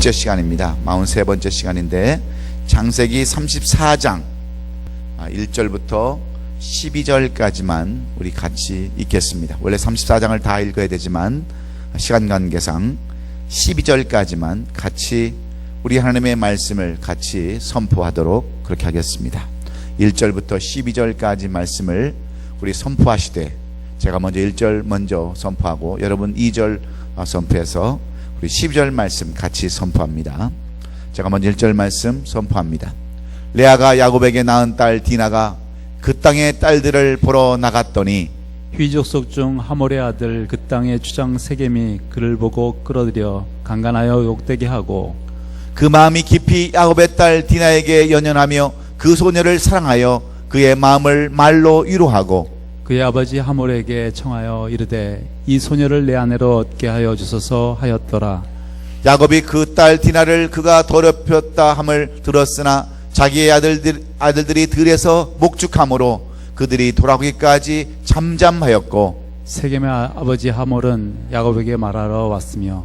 43번째 시간입니다. 43번째 시간인데 창세기 34장 1절부터 12절까지만 우리 같이 읽겠습니다. 원래 34장을 다 읽어야 되지만 시간 관계상 12절까지만 같이 우리 하나님의 말씀을 같이 선포하도록 그렇게 하겠습니다. 1절부터 12절까지 말씀을 우리 선포하시되 제가 먼저 1절 먼저 선포하고 여러분 2절 선포해서 우리 12절 말씀 같이 선포합니다. 제가 먼저 1절 말씀 선포합니다. 레아가 야곱에게 낳은 딸 디나가 그 땅의 딸들을 보러 나갔더니 휘족속 중 하몰의 아들 그 땅의 주장 세겜이 그를 보고 끌어들여 강간하여 욕되게 하고 그 마음이 깊이 야곱의 딸 디나에게 연연하며 그 소녀를 사랑하여 그의 마음을 말로 위로하고 그의 아버지 하몰에게 청하여 이르되 이 소녀를 내 아내로 얻게 하여 주소서 하였더라. 야곱이 그 딸 디나를 그가 더럽혔다 함을 들었으나 자기의 아들들이 들에서 목축함으로 그들이 돌아오기까지 잠잠하였고 세겜의 아버지 하몰은 야곱에게 말하러 왔으며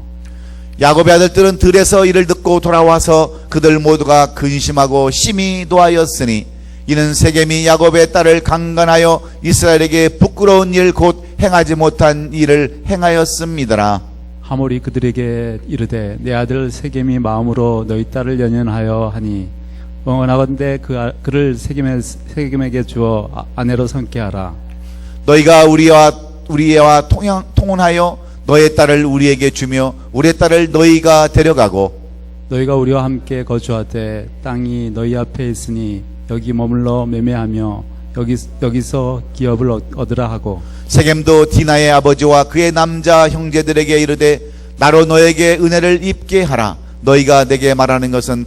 야곱의 아들들은 들에서 이를 듣고 돌아와서 그들 모두가 근심하고 심히 노하였으니 이는 세겜이 야곱의 딸을 강간하여 이스라엘에게 부끄러운 일 곧 행하지 못한 일을 행하였음이더라. 하몰이 그들에게 이르되 내 아들 세겜이 마음으로 너희 딸을 연연하여 하니 원하건대 그를 세겜에게 주어 아내로 삼게 하라. 너희가 우리와 통혼하여 너의 딸을 우리에게 주며 우리의 딸을 너희가 데려가고 너희가 우리와 함께 거주하되 땅이 너희 앞에 있으니 여기 머물러 매매하며 여기서 기업을 얻으라 하고 세겜도 디나의 아버지와 그의 남자 형제들에게 이르되 나로 너에게 은혜를 입게 하라. 너희가 내게 말하는 것은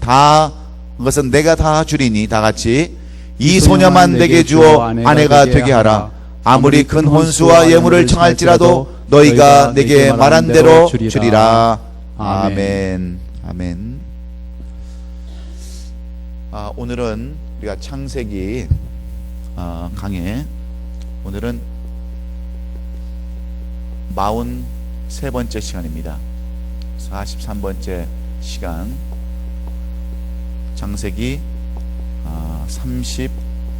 내가 다 주리니 다 같이 이 소녀만 내게 주어 아내가 되게 하라. 아무리 큰 혼수와 예물을 청할지라도 너희가 내게 말한 대로 주리라. 아멘. 아멘. 오늘은 우리가 창세기 강해 오늘은 43번째 시간입니다. 43번째 시간 창세기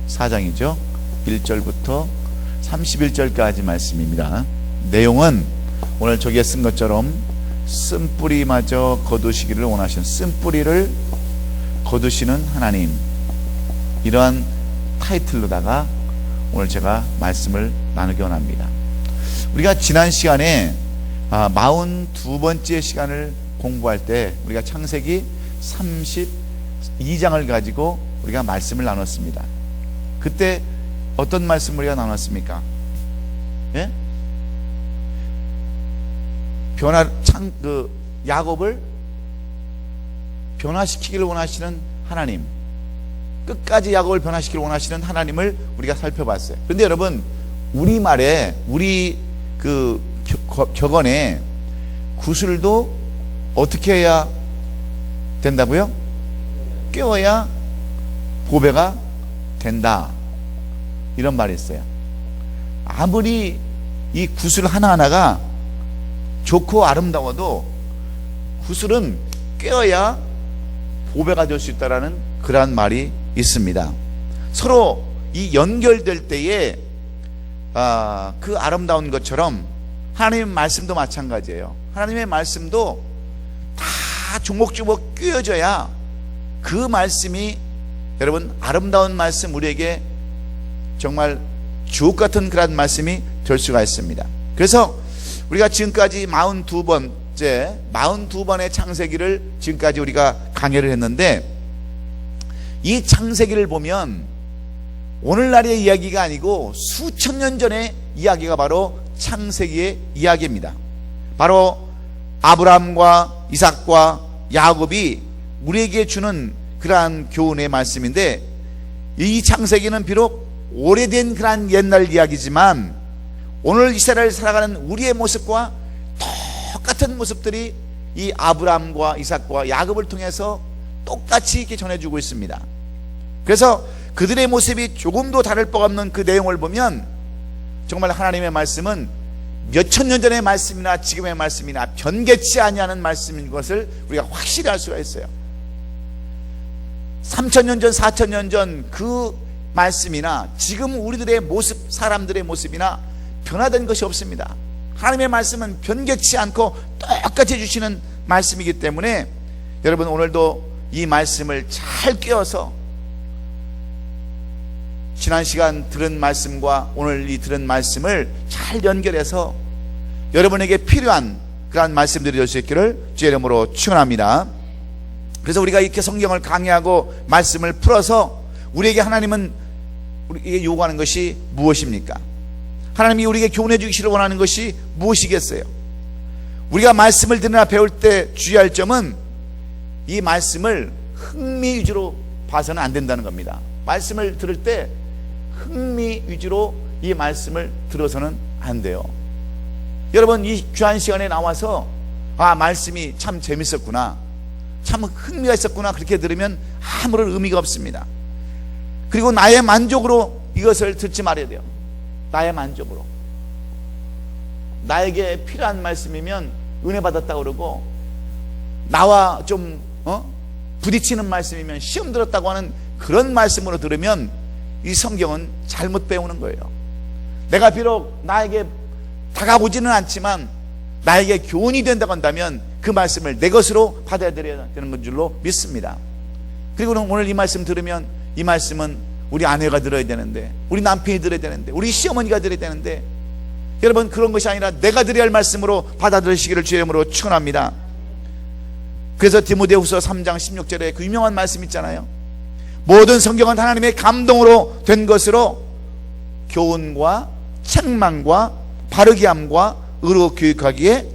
34장이죠. 1절부터 31절까지 말씀입니다. 내용은 오늘 저기에 쓴 것처럼 쓴뿌리마저 거두시기를 원하시는 쓴뿌리를 거두시는 하나님, 이러한 타이틀로다가 오늘 제가 말씀을 나누기 원합니다. 우리가 지난 시간에 42번째 시간을 공부할 때 우리가 창세기 32장을 가지고 우리가 말씀을 나눴습니다. 그때 어떤 말씀을 우리가 나눴습니까? 예? 야곱을 변화시키기를 원하시는 하나님, 끝까지 야곱을 변화시키기를 원하시는 하나님을 우리가 살펴봤어요. 그런데 여러분, 우리말에 우리 격언에 구슬도 어떻게 해야 된다고요? 꿰어야 보배가 된다, 이런 말이 있어요. 아무리 이 구슬 하나하나가 좋고 아름다워도 구슬은 꿰어야 보배가 될 수 있다라는 그러한 말이 있습니다. 서로 이 연결될 때에 그 아름다운 것처럼 하나님의 말씀도 마찬가지예요. 하나님의 말씀도 다 조목조목 꿰어져야 그 말씀이, 여러분, 아름다운 말씀, 우리에게 정말 주옥 같은 그런 말씀이 될 수가 있습니다. 그래서 우리가 지금까지 42번의 창세기를 지금까지 우리가 강의를 했는데, 이 창세기를 보면 오늘날의 이야기가 아니고 수천 년 전의 이야기가 바로 창세기의 이야기입니다. 바로 아브라함과 이삭과 야곱이 우리에게 주는 그러한 교훈의 말씀인데, 이 창세기는 비록 오래된 그러한 옛날 이야기지만 오늘 이 세상을 살아가는 우리의 모습과 똑같은 모습들이 이 아브라함과 이삭과 야곱을 통해서 똑같이 이렇게 전해주고 있습니다. 그래서 그들의 모습이 조금도 다를 바 없는 그 내용을 보면 정말 하나님의 말씀은 몇천 년 전의 말씀이나 지금의 말씀이나 변개치 아니하는 말씀인 것을 우리가 확실히 알 수가 있어요. 3,000년 전, 4,000년 전 그 말씀이나 지금 우리들의 모습, 사람들의 모습이나 변화된 것이 없습니다. 하나님의 말씀은 변개치 않고 똑같이 해주시는 말씀이기 때문에 여러분, 오늘도 이 말씀을 잘 꿰어서 지난 시간 들은 말씀과 오늘 이 들은 말씀을 잘 연결해서 여러분에게 필요한 그러한 말씀들이 될 수 있기를 주의 이름으로 축원합니다. 그래서 우리가 이렇게 성경을 강의하고 말씀을 풀어서 우리에게 하나님은 우리에게 요구하는 것이 무엇입니까? 하나님이 우리에게 교훈해 주기를 원하는 것이 무엇이겠어요? 우리가 말씀을 듣느라 배울 때 주의할 점은 이 말씀을 흥미 위주로 봐서는 안 된다는 겁니다. 말씀을 들을 때 흥미 위주로 이 말씀을 들어서는 안 돼요. 여러분, 이 귀한 시간에 나와서 말씀이 참 재밌었구나, 참 흥미가 있었구나, 그렇게 들으면 아무런 의미가 없습니다. 그리고 나의 만족으로 이것을 듣지 말아야 돼요. 나의 만족으로. 나에게 필요한 말씀이면 은혜 받았다고 그러고, 나와 좀 부딪히는 말씀이면 시험 들었다고 하는 그런 말씀으로 들으면 이 성경은 잘못 배우는 거예요. 내가 비록 나에게 다가오지는 않지만 나에게 교훈이 된다고 한다면 그 말씀을 내 것으로 받아들여야 되는 건 줄로 믿습니다. 그리고 오늘 이 말씀 들으면 이 말씀은 우리 아내가 들어야 되는데, 우리 남편이 들어야 되는데, 우리 시어머니가 들어야 되는데, 여러분, 그런 것이 아니라 내가 드려야 할 말씀으로 받아들이시기를 주의 이름으로 축원합니다. 그래서 디모데후서 3장 16절에 그 유명한 말씀 있잖아요. 모든 성경은 하나님의 감동으로 된 것으로 교훈과 책망과 바르게 함과 의로 교육하기에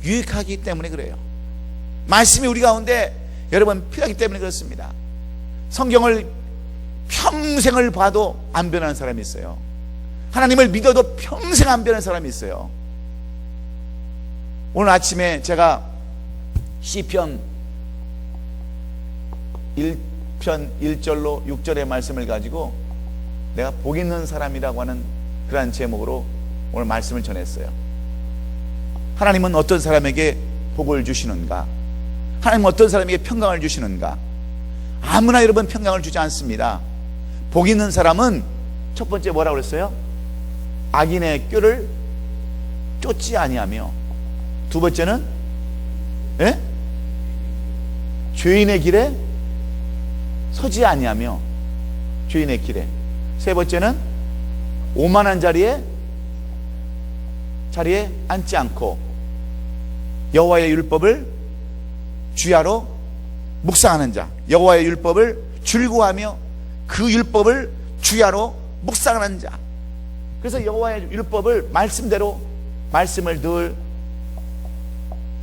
유익하기 때문에 그래요. 말씀이 우리 가운데 여러분 필요하기 때문에 그렇습니다. 성경을 평생을 봐도 안 변하는 사람이 있어요. 하나님을 믿어도 평생 안 변하는 사람이 있어요. 오늘 아침에 제가 시편 1편 1절로 6절의 말씀을 가지고 내가 복 있는 사람이라고 하는 그러한 제목으로 오늘 말씀을 전했어요. 하나님은 어떤 사람에게 복을 주시는가? 하나님은 어떤 사람에게 평강을 주시는가? 아무나 여러분 평강을 주지 않습니다. 복 있는 사람은 첫 번째 뭐라고 그랬어요? 악인의 꾀를 쫓지 아니하며, 두 번째는 죄인의 길에 서지 아니하며, 죄인의 길에, 세 번째는 오만한 자리에 앉지 않고 여호와의 율법을 주야로 묵상하는 자, 여호와의 율법을 즐거워하며 그 율법을 주야로 묵상하는 자. 그래서 여호와의 율법을 말씀대로 말씀을 늘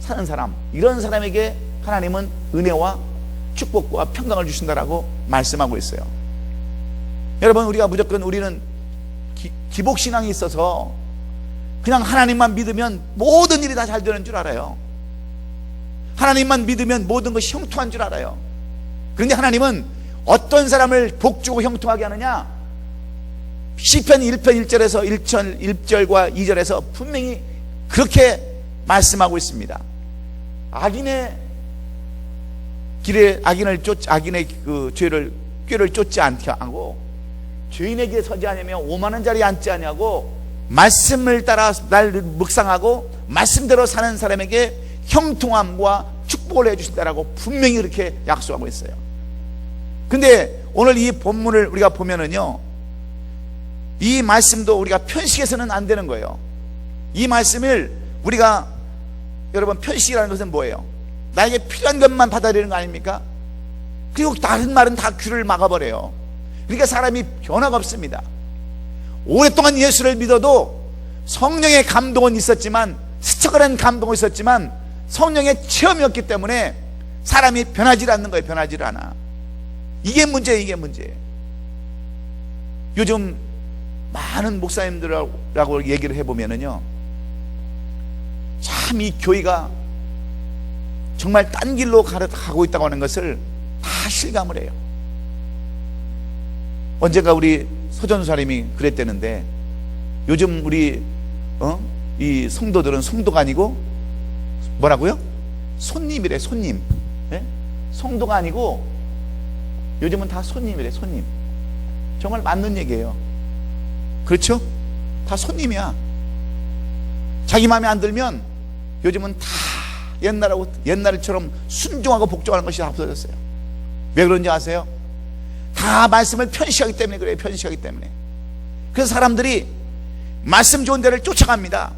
사는 사람, 이런 사람에게 하나님은 은혜와 축복과 평강을 주신다라고 말씀하고 있어요. 여러분, 우리가 무조건 우리는 기복신앙이 있어서 그냥 하나님만 믿으면 모든 일이 다 잘 되는 줄 알아요. 하나님만 믿으면 모든 것이 형통한 줄 알아요. 그런데 하나님은 어떤 사람을 복주고 형통하게 하느냐? 시편 1편 1절에서 1절과 2절에서 분명히 그렇게 말씀하고 있습니다. 악인의 길에 악인의 그 꾀를 쫓지 않게 하고, 죄인의 길에 서지 않으며 오만한 자리에 앉지 아니하고, 말씀을 따라 날 묵상하고 말씀대로 사는 사람에게 형통함과 축복을 해주신다라고 분명히 그렇게 약속하고 있어요. 근데 오늘 이 본문을 우리가 보면은요, 이 말씀도 우리가 편식해서는 안 되는 거예요. 이 말씀을 우리가, 여러분, 편식이라는 것은 뭐예요? 나에게 필요한 것만 받아들이는 거 아닙니까? 그리고 다른 말은 다 귀를 막아버려요. 그러니까 사람이 변화가 없습니다. 오랫동안 예수를 믿어도 성령의 감동은 있었지만, 스쳐가는 감동은 있었지만 성령의 체험이 없기 때문에 사람이 변하지 않는 거예요. 변하지 않아. 이게 문제예요. 이게 문제예요. 요즘 많은 목사님들하고 얘기를 해보면은요, 참 이 교회가 정말 딴 길로 가고 있다고 하는 것을 다 실감을 해요. 언젠가 우리 서전사님이 그랬다는데, 요즘 우리 이 성도들은 성도가 아니고 뭐라고요? 손님이래. 손님. 예? 성도가 아니고 요즘은 다 손님이래. 손님. 정말 맞는 얘기예요. 그렇죠? 다 손님이야. 자기 마음에 안 들면 요즘은 다 옛날처럼 순종하고 복종하는 것이 없어졌어요. 왜 그런지 아세요? 다 말씀을 편시하기 때문에 그래요. 편시하기 때문에. 그래서 사람들이 말씀 좋은 데를 쫓아갑니다.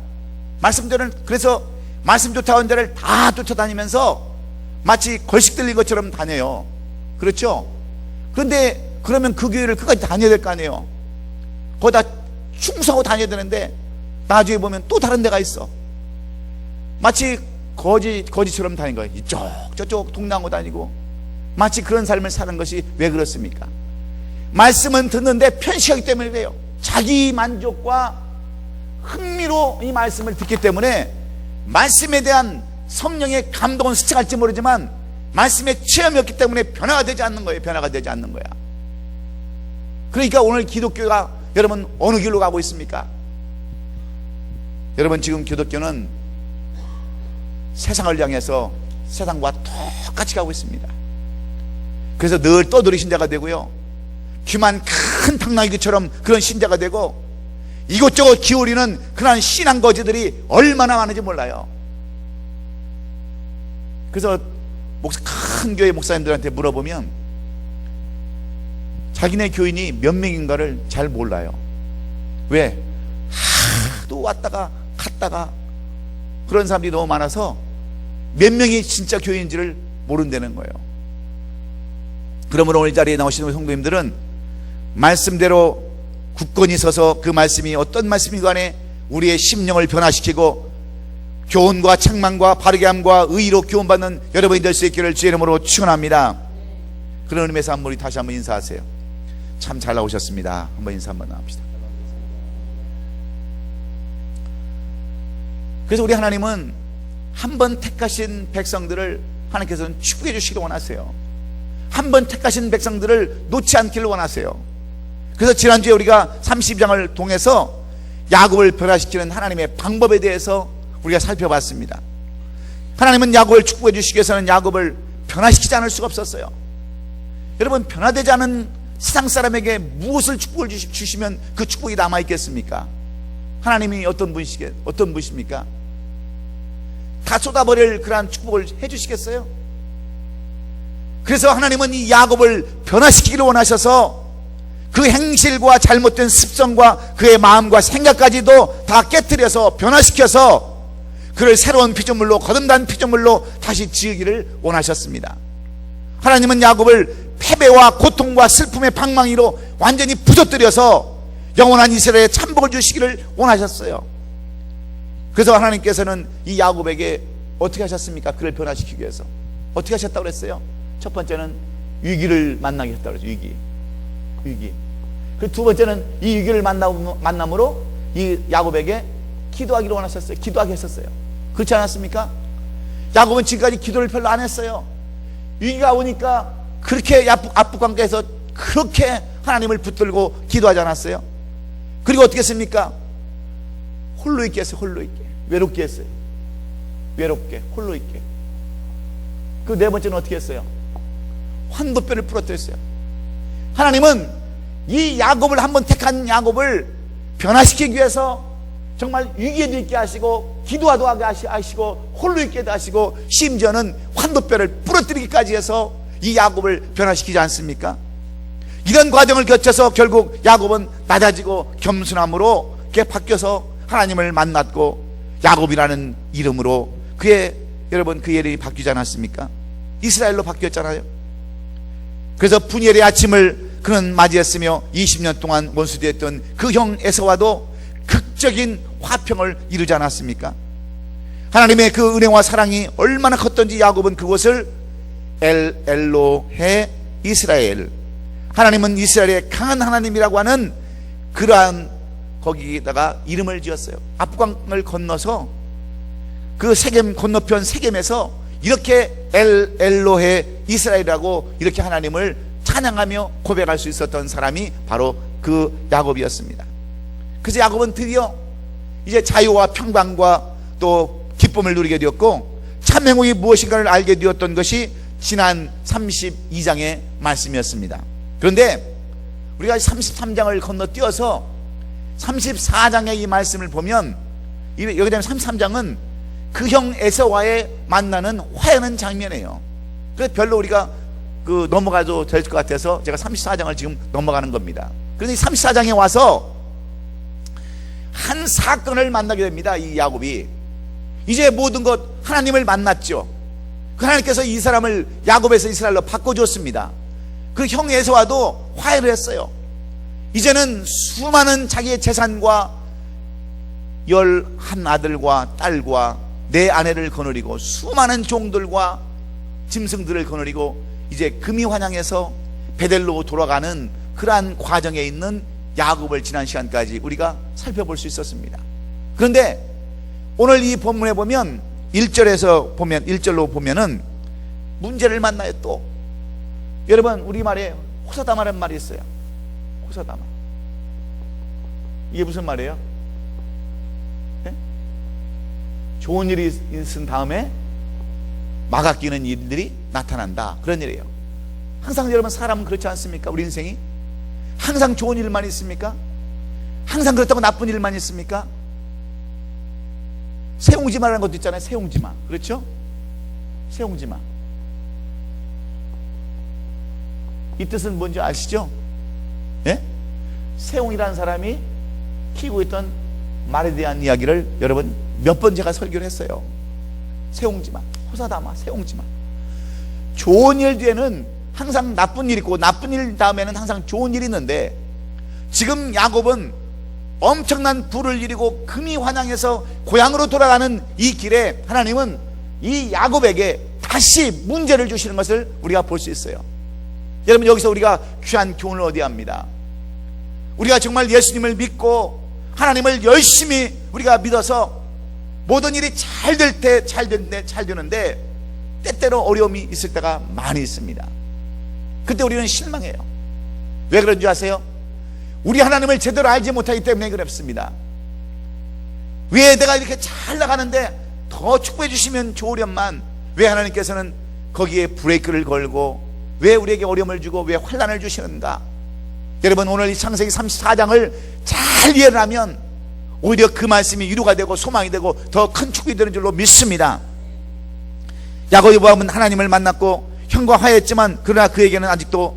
그래서 말씀 좋다는 데를 다 쫓아다니면서 마치 걸식 들린 것처럼 다녀요. 그렇죠? 그런데 그러면 그 교회를 끝까지 다녀야 될 거 아니에요. 거기다 충성하고 다녀야 되는데 나중에 보면 또 다른 데가 있어. 마치 거지처럼 다닌 거예요. 이쪽 저쪽 동랑고 다니고. 마치 그런 삶을 사는 것이 왜 그렇습니까? 말씀은 듣는데 편식하기 때문에 그래요. 자기 만족과 흥미로 이 말씀을 듣기 때문에 말씀에 대한 성령의 감동은 스쳐갈지 모르지만 말씀의 체험이 없기 때문에 변화가 되지 않는 거예요. 변화가 되지 않는 거야. 그러니까 오늘 기독교가 여러분 어느 길로 가고 있습니까? 여러분 지금 기독교는 세상을 향해서 세상과 똑같이 가고 있습니다. 그래서 늘 떠돌이 신자가 되고요, 귀만 큰 당나귀처럼 그런 신자가 되고 이곳저곳 기울이는 그런 신앙 거지들이 얼마나 많은지 몰라요. 그래서 큰 교회 목사님들한테 물어보면 자기네 교인이 몇 명인가를 잘 몰라요. 왜? 하도 왔다가 갔다가 그런 사람들이 너무 많아서 몇 명이 진짜 교인인지를 모른다는 거예요. 그러므로 오늘 자리에 나오시는 성도님들은 말씀대로 굳건히 서서 그 말씀이 어떤 말씀이든 간에 우리의 심령을 변화시키고 교훈과 책망과 바르게 함과 의의로 교훈받는 여러분이 될 수 있기를 주의 이름으로 축원합니다. 그런 의미에서 한번 우리 다시 한번 인사하세요. 참 잘 나오셨습니다. 한번 인사 한번 나눕시다. 그래서 우리 하나님은 한번 택하신 백성들을 하나님께서는 축복해 주시기를 원하세요. 한번 택하신 백성들을 놓지 않기를 원하세요. 그래서 지난주에 우리가 32장을 통해서 야곱을 변화시키는 하나님의 방법에 대해서 우리가 살펴봤습니다. 하나님은 야곱을 축복해 주시기 위해서는 야곱을 변화시키지 않을 수가 없었어요. 여러분, 변화되지 않은 세상 사람에게 무엇을 축복을 주시면 그 축복이 남아있겠습니까? 하나님이 어떤 분이십니까? 다 쏟아버릴 그러한 축복을 해주시겠어요? 그래서 하나님은 이 야곱을 변화시키기를 원하셔서 그 행실과 잘못된 습성과 그의 마음과 생각까지도 다 깨트려서 변화시켜서 그를 새로운 피조물로, 거듭난 피조물로 다시 지으기를 원하셨습니다. 하나님은 야곱을 패배와 고통과 슬픔의 방망이로 완전히 부서뜨려서 영원한 이스라엘에 참복을 주시기를 원하셨어요. 그래서 하나님께서는 이 야곱에게 어떻게 하셨습니까? 그를 변화시키기 위해서 어떻게 하셨다고 그랬어요? 첫 번째는 위기를 만나게 했다고 그랬죠. 위기. 그 두 번째는 이 위기를 만남으로 이 야곱에게 기도하기를 원하셨어요. 기도하게 했었어요. 그렇지 않았습니까? 야곱은 지금까지 기도를 별로 안 했어요. 위기가 오니까 그렇게 압북관계에서 그렇게 하나님을 붙들고 기도하지 않았어요. 그리고 어떻게 했습니까? 홀로 있게 했어요. 홀로 있게. 외롭게 했어요. 외롭게, 홀로 있게. 그 네 번째는 어떻게 했어요? 환도뼈를 부러뜨렸어요. 하나님은 이 야곱을 한번 택한 야곱을 변화시키기 위해서 정말 위기에도 있게 하시고 기도하도 하게 하시고 홀로 있게도 하시고 심지어는 환도뼈를 부러뜨리기까지 해서 이 야곱을 변화시키지 않습니까? 이런 과정을 거쳐서 결국 야곱은 낮아지고 겸손함으로 그게 바뀌어서 하나님을 만났고 야곱이라는 이름으로 여러분 그 이름이 바뀌지 않았습니까? 이스라엘로 바뀌었잖아요. 그래서 분열의 아침을 그는 맞이했으며 20년 동안 원수되었던 그 형 에서와도 극적인 화평을 이루지 않았습니까? 하나님의 그 은혜와 사랑이 얼마나 컸던지 야곱은 그곳을 엘로헤 이스라엘, 하나님은 이스라엘의 강한 하나님이라고 하는 그러한 거기다가 이름을 지었어요. 압강을 건너서 그 세겜 건너편 세겜에서 이렇게 엘로헤 이스라엘이라고 이렇게 하나님을 찬양하며 고백할 수 있었던 사람이 바로 그 야곱이었습니다. 그래서 야곱은 드디어 이제 자유와 평강과 또 기쁨을 누리게 되었고 참 행복이 무엇인가를 알게 되었던 것이 지난 32장의 말씀이었습니다. 그런데 우리가 33장을 건너뛰어서 34장의 이 말씀을 보면 여기 되면 33장은 그 형 에서와의 만나는 화해하는 장면이에요. 그래서 별로 우리가 넘어가도 될 것 같아서 제가 34장을 지금 넘어가는 겁니다. 그런데 이 34장에 와서 한 사건을 만나게 됩니다. 이 야곱이 이제 모든 것 하나님을 만났죠. 그 하나님께서 이 사람을 야곱에서 이스라엘로 바꿔줬습니다. 그 형 에서와도 화해를 했어요. 이제는 수많은 자기의 재산과 11 아들과 딸과 4 아내를 거느리고 수많은 종들과 짐승들을 거느리고 이제 금이 환양해서 베델로 돌아가는 그러한 과정에 있는 야곱을 지난 시간까지 우리가 살펴볼 수 있었습니다. 그런데 오늘 이 본문에 보면 1절로 보면은 문제를 만나요. 또 여러분 우리말에 호사다마라는 말이 있어요. 호사다마. 이게 무슨 말이에요? 네? 좋은 일이 있은 다음에 막아끼는 일들이 나타난다, 그런 일이에요. 항상 여러분 사람은 그렇지 않습니까? 우리 인생이 항상 좋은 일만 있습니까? 항상 그렇다고 나쁜 일만 있습니까? 세옹지마라는 것도 있잖아요. 세옹지마. 그렇죠? 세옹지마. 이 뜻은 뭔지 아시죠? 예? 세옹이라는 사람이 키우고 있던 말에 대한 이야기를 여러분 몇 번 제가 설교를 했어요. 세옹지마, 호사다마, 세옹지마. 좋은 일 뒤에는 항상 나쁜 일이 있고 나쁜 일 다음에는 항상 좋은 일이 있는데 지금 야곱은 엄청난 부를 이루고 금이 환양해서 고향으로 돌아가는 이 길에 하나님은 이 야곱에게 다시 문제를 주시는 것을 우리가 볼 수 있어요. 여러분 여기서 우리가 귀한 교훈을 얻어야 합니다. 우리가 정말 예수님을 믿고 하나님을 열심히 우리가 믿어서 모든 일이 잘 될 때 잘 되는데 때때로 어려움이 있을 때가 많이 있습니다. 그때 우리는 실망해요. 왜 그런지 아세요? 우리 하나님을 제대로 알지 못하기 때문에 그렇습니다. 왜 내가 이렇게 잘 나가는데 더 축복해 주시면 좋으련만 왜 하나님께서는 거기에 브레이크를 걸고 왜 우리에게 어려움을 주고 왜 환난을 주시는가? 여러분 오늘 이 창세기 34장을 잘 이해를 하면 오히려 그 말씀이 위로가 되고 소망이 되고 더 큰 축복이 되는 줄로 믿습니다. 야곱이 보면 하나님을 만났고 형과 화해했지만 그러나 그에게는 아직도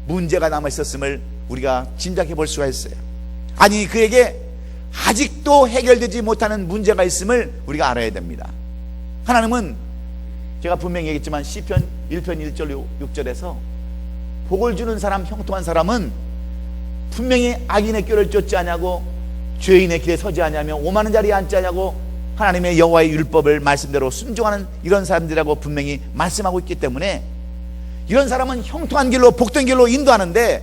문제가 남아있었음을 우리가 짐작해 볼 수가 있어요. 아니 그에게 아직도 해결되지 못하는 문제가 있음을 우리가 알아야 됩니다. 하나님은 제가 분명히 얘기했지만 시편 1편 1절 6절에서 복을 주는 사람, 형통한 사람은 분명히 악인의 꾀를 쫓지 않냐고 죄인의 길에 서지 않냐며 오만한 자리에 앉지 않냐고 하나님의 여호와의 율법을 말씀대로 순종하는 이런 사람들이라고 분명히 말씀하고 있기 때문에 이런 사람은 형통한 길로 복된 길로 인도하는데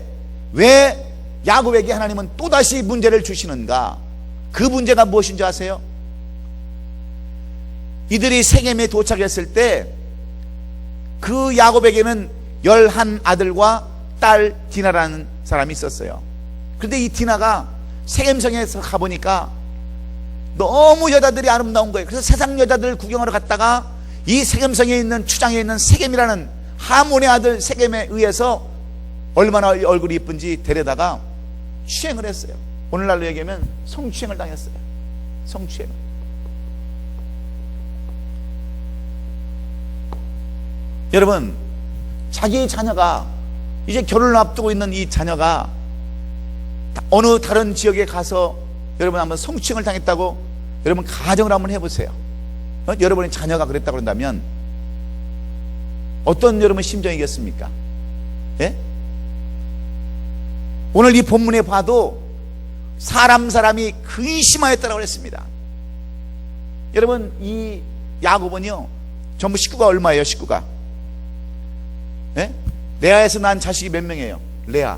왜 야곱에게 하나님은 또다시 문제를 주시는가? 그 문제가 무엇인지 아세요? 이들이 세겜에 도착했을 때 그 야곱에게는 11 아들과 딸 디나라는 사람이 있었어요. 그런데 이 디나가 세겜성에서 가보니까 너무 여자들이 아름다운 거예요. 그래서 세상 여자들 구경하러 갔다가 이 세겜성에 있는 추장에 있는 세겜이라는 하몬의 아들 세겜에 의해서 얼마나 얼굴이 이쁜지 데려다가 추행을 했어요. 오늘날로 얘기하면 성추행을 당했어요. 성추행. 여러분 자기 자녀가 이제 결혼을 앞두고 있는 이 자녀가 어느 다른 지역에 가서 여러분 한번 성추행을 당했다고 여러분 가정을 한번 해보세요. 여러분의 자녀가 그랬다고 그런다면 어떤 여러분 심정이겠습니까? 예? 오늘 이 본문에 봐도 사람이 근심하였다고 그랬습니다. 여러분 이 야곱은요 전부 식구가 얼마예요? 식구가 예? 레아에서 난 자식이 몇 명이에요? 레아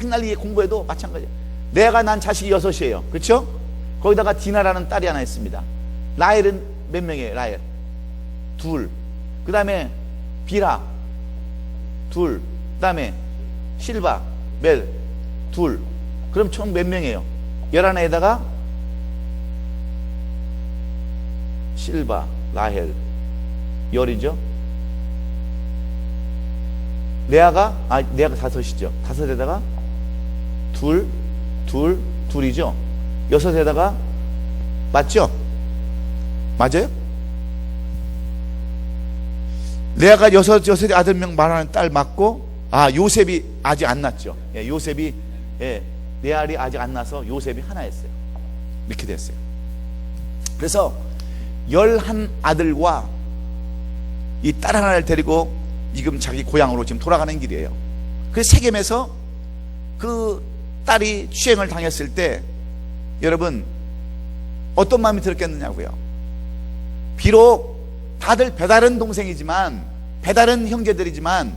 맨날 이 공부해도 마찬가지예요. 레아가 난 자식이 6이에요. 그렇죠? 거기다가 디나라는 딸이 하나 있습니다. 라헬은 몇 명이에요? 라헬 2. 그 다음에 비라 2. 그 다음에 실바 멜 2. 그럼 총 몇 명이에요? 11에다가 실바, 라헬, 열이죠. 레아가 다섯이죠. 다섯에다가 둘이죠. 여섯에다가 맞죠? 맞아요? 레아가 여섯의 아들명 말하는 딸 맞고, 요셉이 아직 안 낳았죠. 요셉이, 레알이 아직 안 나서 요셉이 하나였어요. 이렇게 됐어요. 그래서 11 아들과 이 딸 하나를 데리고 지금 자기 고향으로 지금 돌아가는 길이에요. 그래서 세겜에서 그 딸이 추행을 당했을 때 여러분 어떤 마음이 들었겠느냐고요. 비록 다들 배다른 동생이지만, 배다른 형제들이지만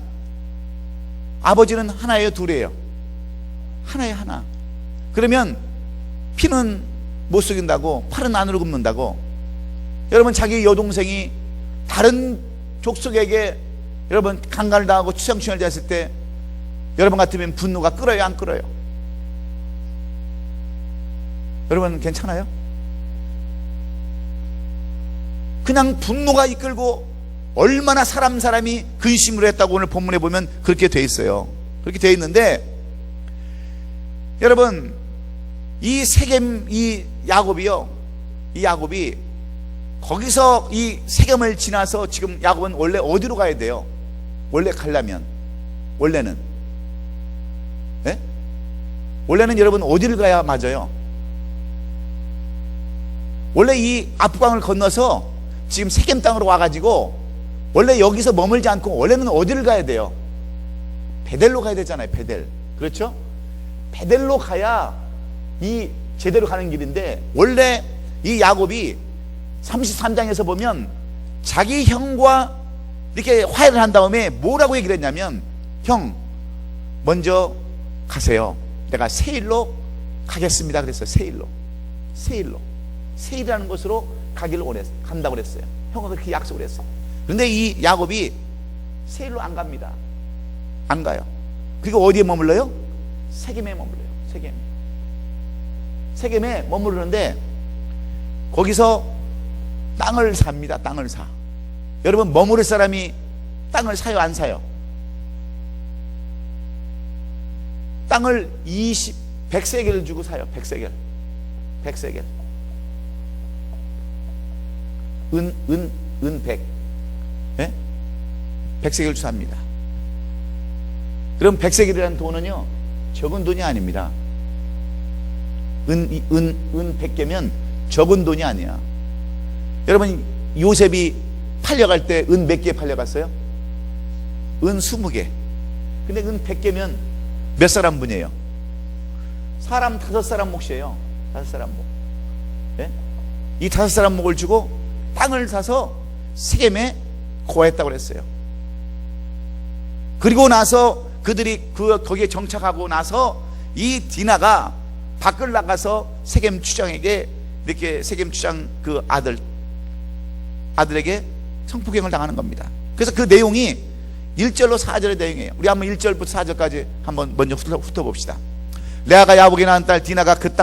아버지는 하나예요, 둘이에요? 하나예요, 하나. 그러면 피는 못 속인다고, 팔은 안으로 굽는다고. 여러분 자기 여동생이 다른 족속에게 여러분 강간을 당하고 추상충을 됐을 때 여러분 같으면 분노가 끓어요, 안 끓어요? 여러분 괜찮아요? 그냥 분노가 이끌고 얼마나 사람이 근심을 했다고 오늘 본문에 보면 그렇게 돼 있어요. 그렇게 돼 있는데 여러분 이 세겜, 이 야곱이 거기서 이 세겜을 지나서 지금 야곱은 원래 어디로 가야 돼요? 원래 가려면 원래는 여러분 어디를 가야 맞아요? 원래 이 아프강을 건너서 지금 세겜 땅으로 와가지고 원래 여기서 머물지 않고 원래는 어디를 가야 돼요? 베델로 가야 되잖아요. 베델. 그렇죠? 베델로 가야 이 제대로 가는 길인데, 원래 이 야곱이 33장에서 보면 자기 형과 이렇게 화해를 한 다음에 뭐라고 얘기를 했냐면, 형 먼저 가세요. 내가 세일로 가겠습니다 그랬어요. 세일이라는 곳으로 간다고 그랬어요. 형은 그렇게 약속을 했어요. 그런데 이 야곱이 세일로 안 갑니다. 안 가요. 그리고 어디에 머물러요? 세겜에 머물러요. 세겜에 머무르는데 거기서 땅을 삽니다. 땅을 사. 여러분 머무를 사람이 땅을 사요, 안 사요? 땅을 100세겔을 주고 사요. 100세겔. 은 100. 100세겔을 삽니다. 그럼 100세겔이라는 돈은요, 적은 돈이 아닙니다. 은 100개면 적은 돈이 아니야. 여러분, 요셉이 팔려갈 때 은 몇 개 팔려갔어요? 은 20개. 근데 은 100개면 몇 사람 분이에요? 사람 5사람 몫이에요. 5사람 목. 이 5사람 목을 주고 땅을 사서 세겜에 거했다고 그랬어요. 그리고 나서 그들이 거기에 정착하고 나서 이 디나가 밖을 나가서 세겜 추장에게 이렇게 세겜 추장 그 아들에게 성폭행을 당하는 겁니다. 그래서 그 내용이 1절로 4절의 내용이에요. 우리 한번 1절부터 4절까지 한번 먼저 훑어봅시다. 레아가 야곱에게 낳은 딸 디나가 그